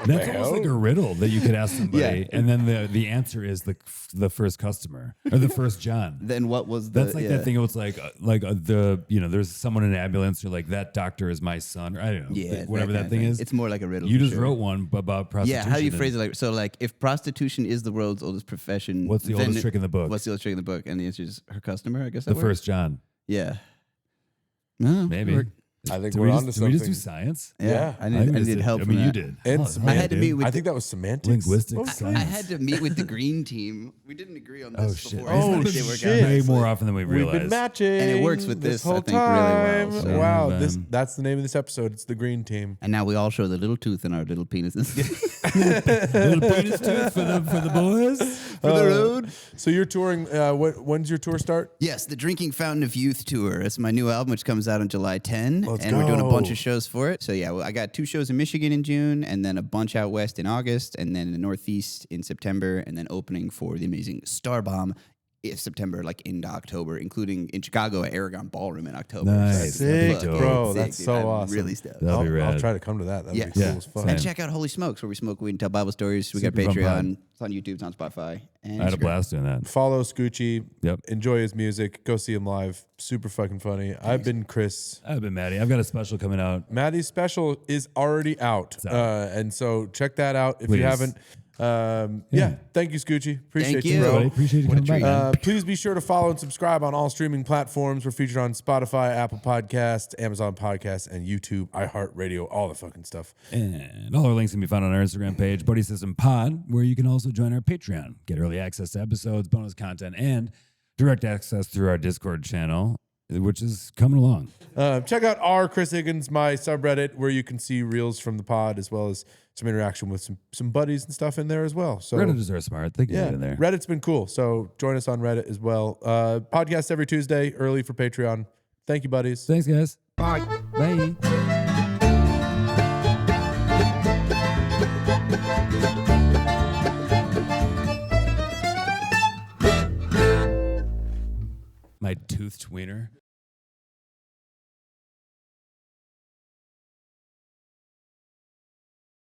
That's almost like a riddle that you could ask somebody, Yeah. and then the answer is the first customer or the first John. Then what was the... That's like that thing. It was like there's someone in an ambulance. You're like, that doctor is my son. Or I don't know. Yeah, whatever kind that of thing is. It's more like a riddle. You for just sure. wrote one about prostitution. Yeah, how do you and phrase it? Like, so, like, if prostitution is the world's oldest profession, What's the then oldest trick in the book? What's the oldest trick in the book? And the answer is her customer. I guess that The works? first John. Yeah. No, Maybe. work. I think Did we're we on to just, did we something. just do science? Yeah. I I think we needed just help. I from mean, you that. did. And Oh, semantics. I had to meet with I think that was semantics. linguistics. What was that? Science. I had to meet with the green team. We didn't agree on Oh this shit! before. Oh, It did work out shit. Way nicely. more often than we We've realized. been matching, And it works with this this, I whole think, really well, time. so- Wow, Yeah, man. that's the name of this episode. It's the green team. And now we all show the little tooth in our little penises. Little penis tooth for the boys. For the road. So you're touring. When's your tour start? Yes, the Drinking Fountain of Youth tour. It's my new album, which comes out on July 10, Let's and we're doing a go. bunch of shows for it. So yeah, well, I got 2 shows in Michigan in June, and then a bunch out west in August, and then in the Northeast in September, and then opening for the amazing Starbomb in September, like into October, including in Chicago at Aragon Ballroom in October. Nice. So that's Sick, fucking bro. sick, That's dude. so I'm awesome. Really stoked. That'll be rad. I'll try to come to that. That'd Yeah. be cool Yeah. as fuck. Same. And check out Holy Smokes, where we smoke weed and tell Bible stories. We got Super fun Patreon. pod. It's on YouTube. It's on Spotify. And I had a Instagram. blast doing that. Follow Scoochie. Yep. Enjoy his music. Go see him live. Super fucking funny. I've been Chris. I've been Matty. I've got a special coming out. Matty's special is already out. out. And so check that out if Please. you haven't. Yeah. Thank you, Scoochie. Appreciate Thank you, you. bro. Everybody, appreciate you What a coming by. treat. man. Please be sure to follow and subscribe on all streaming platforms. We're featured on Spotify, Apple Podcasts, Amazon Podcasts, and YouTube, iHeartRadio, all the fucking stuff. And all our links can be found on our Instagram page, Buddy System Pod, where you can also join our Patreon, get early access to episodes, bonus content, and direct access through our Discord channel, which is coming along. Check out our Chris Higgins, my subreddit, where you can see reels from the pod as well as some interaction with some buddies and stuff in there as well. So Redditors are smart. They can yeah, get in there. Reddit's been cool. So join us on Reddit as well. Podcast every Tuesday, early for Patreon. Thank you, buddies. Thanks, guys. Bye. Bye. My toothed wiener.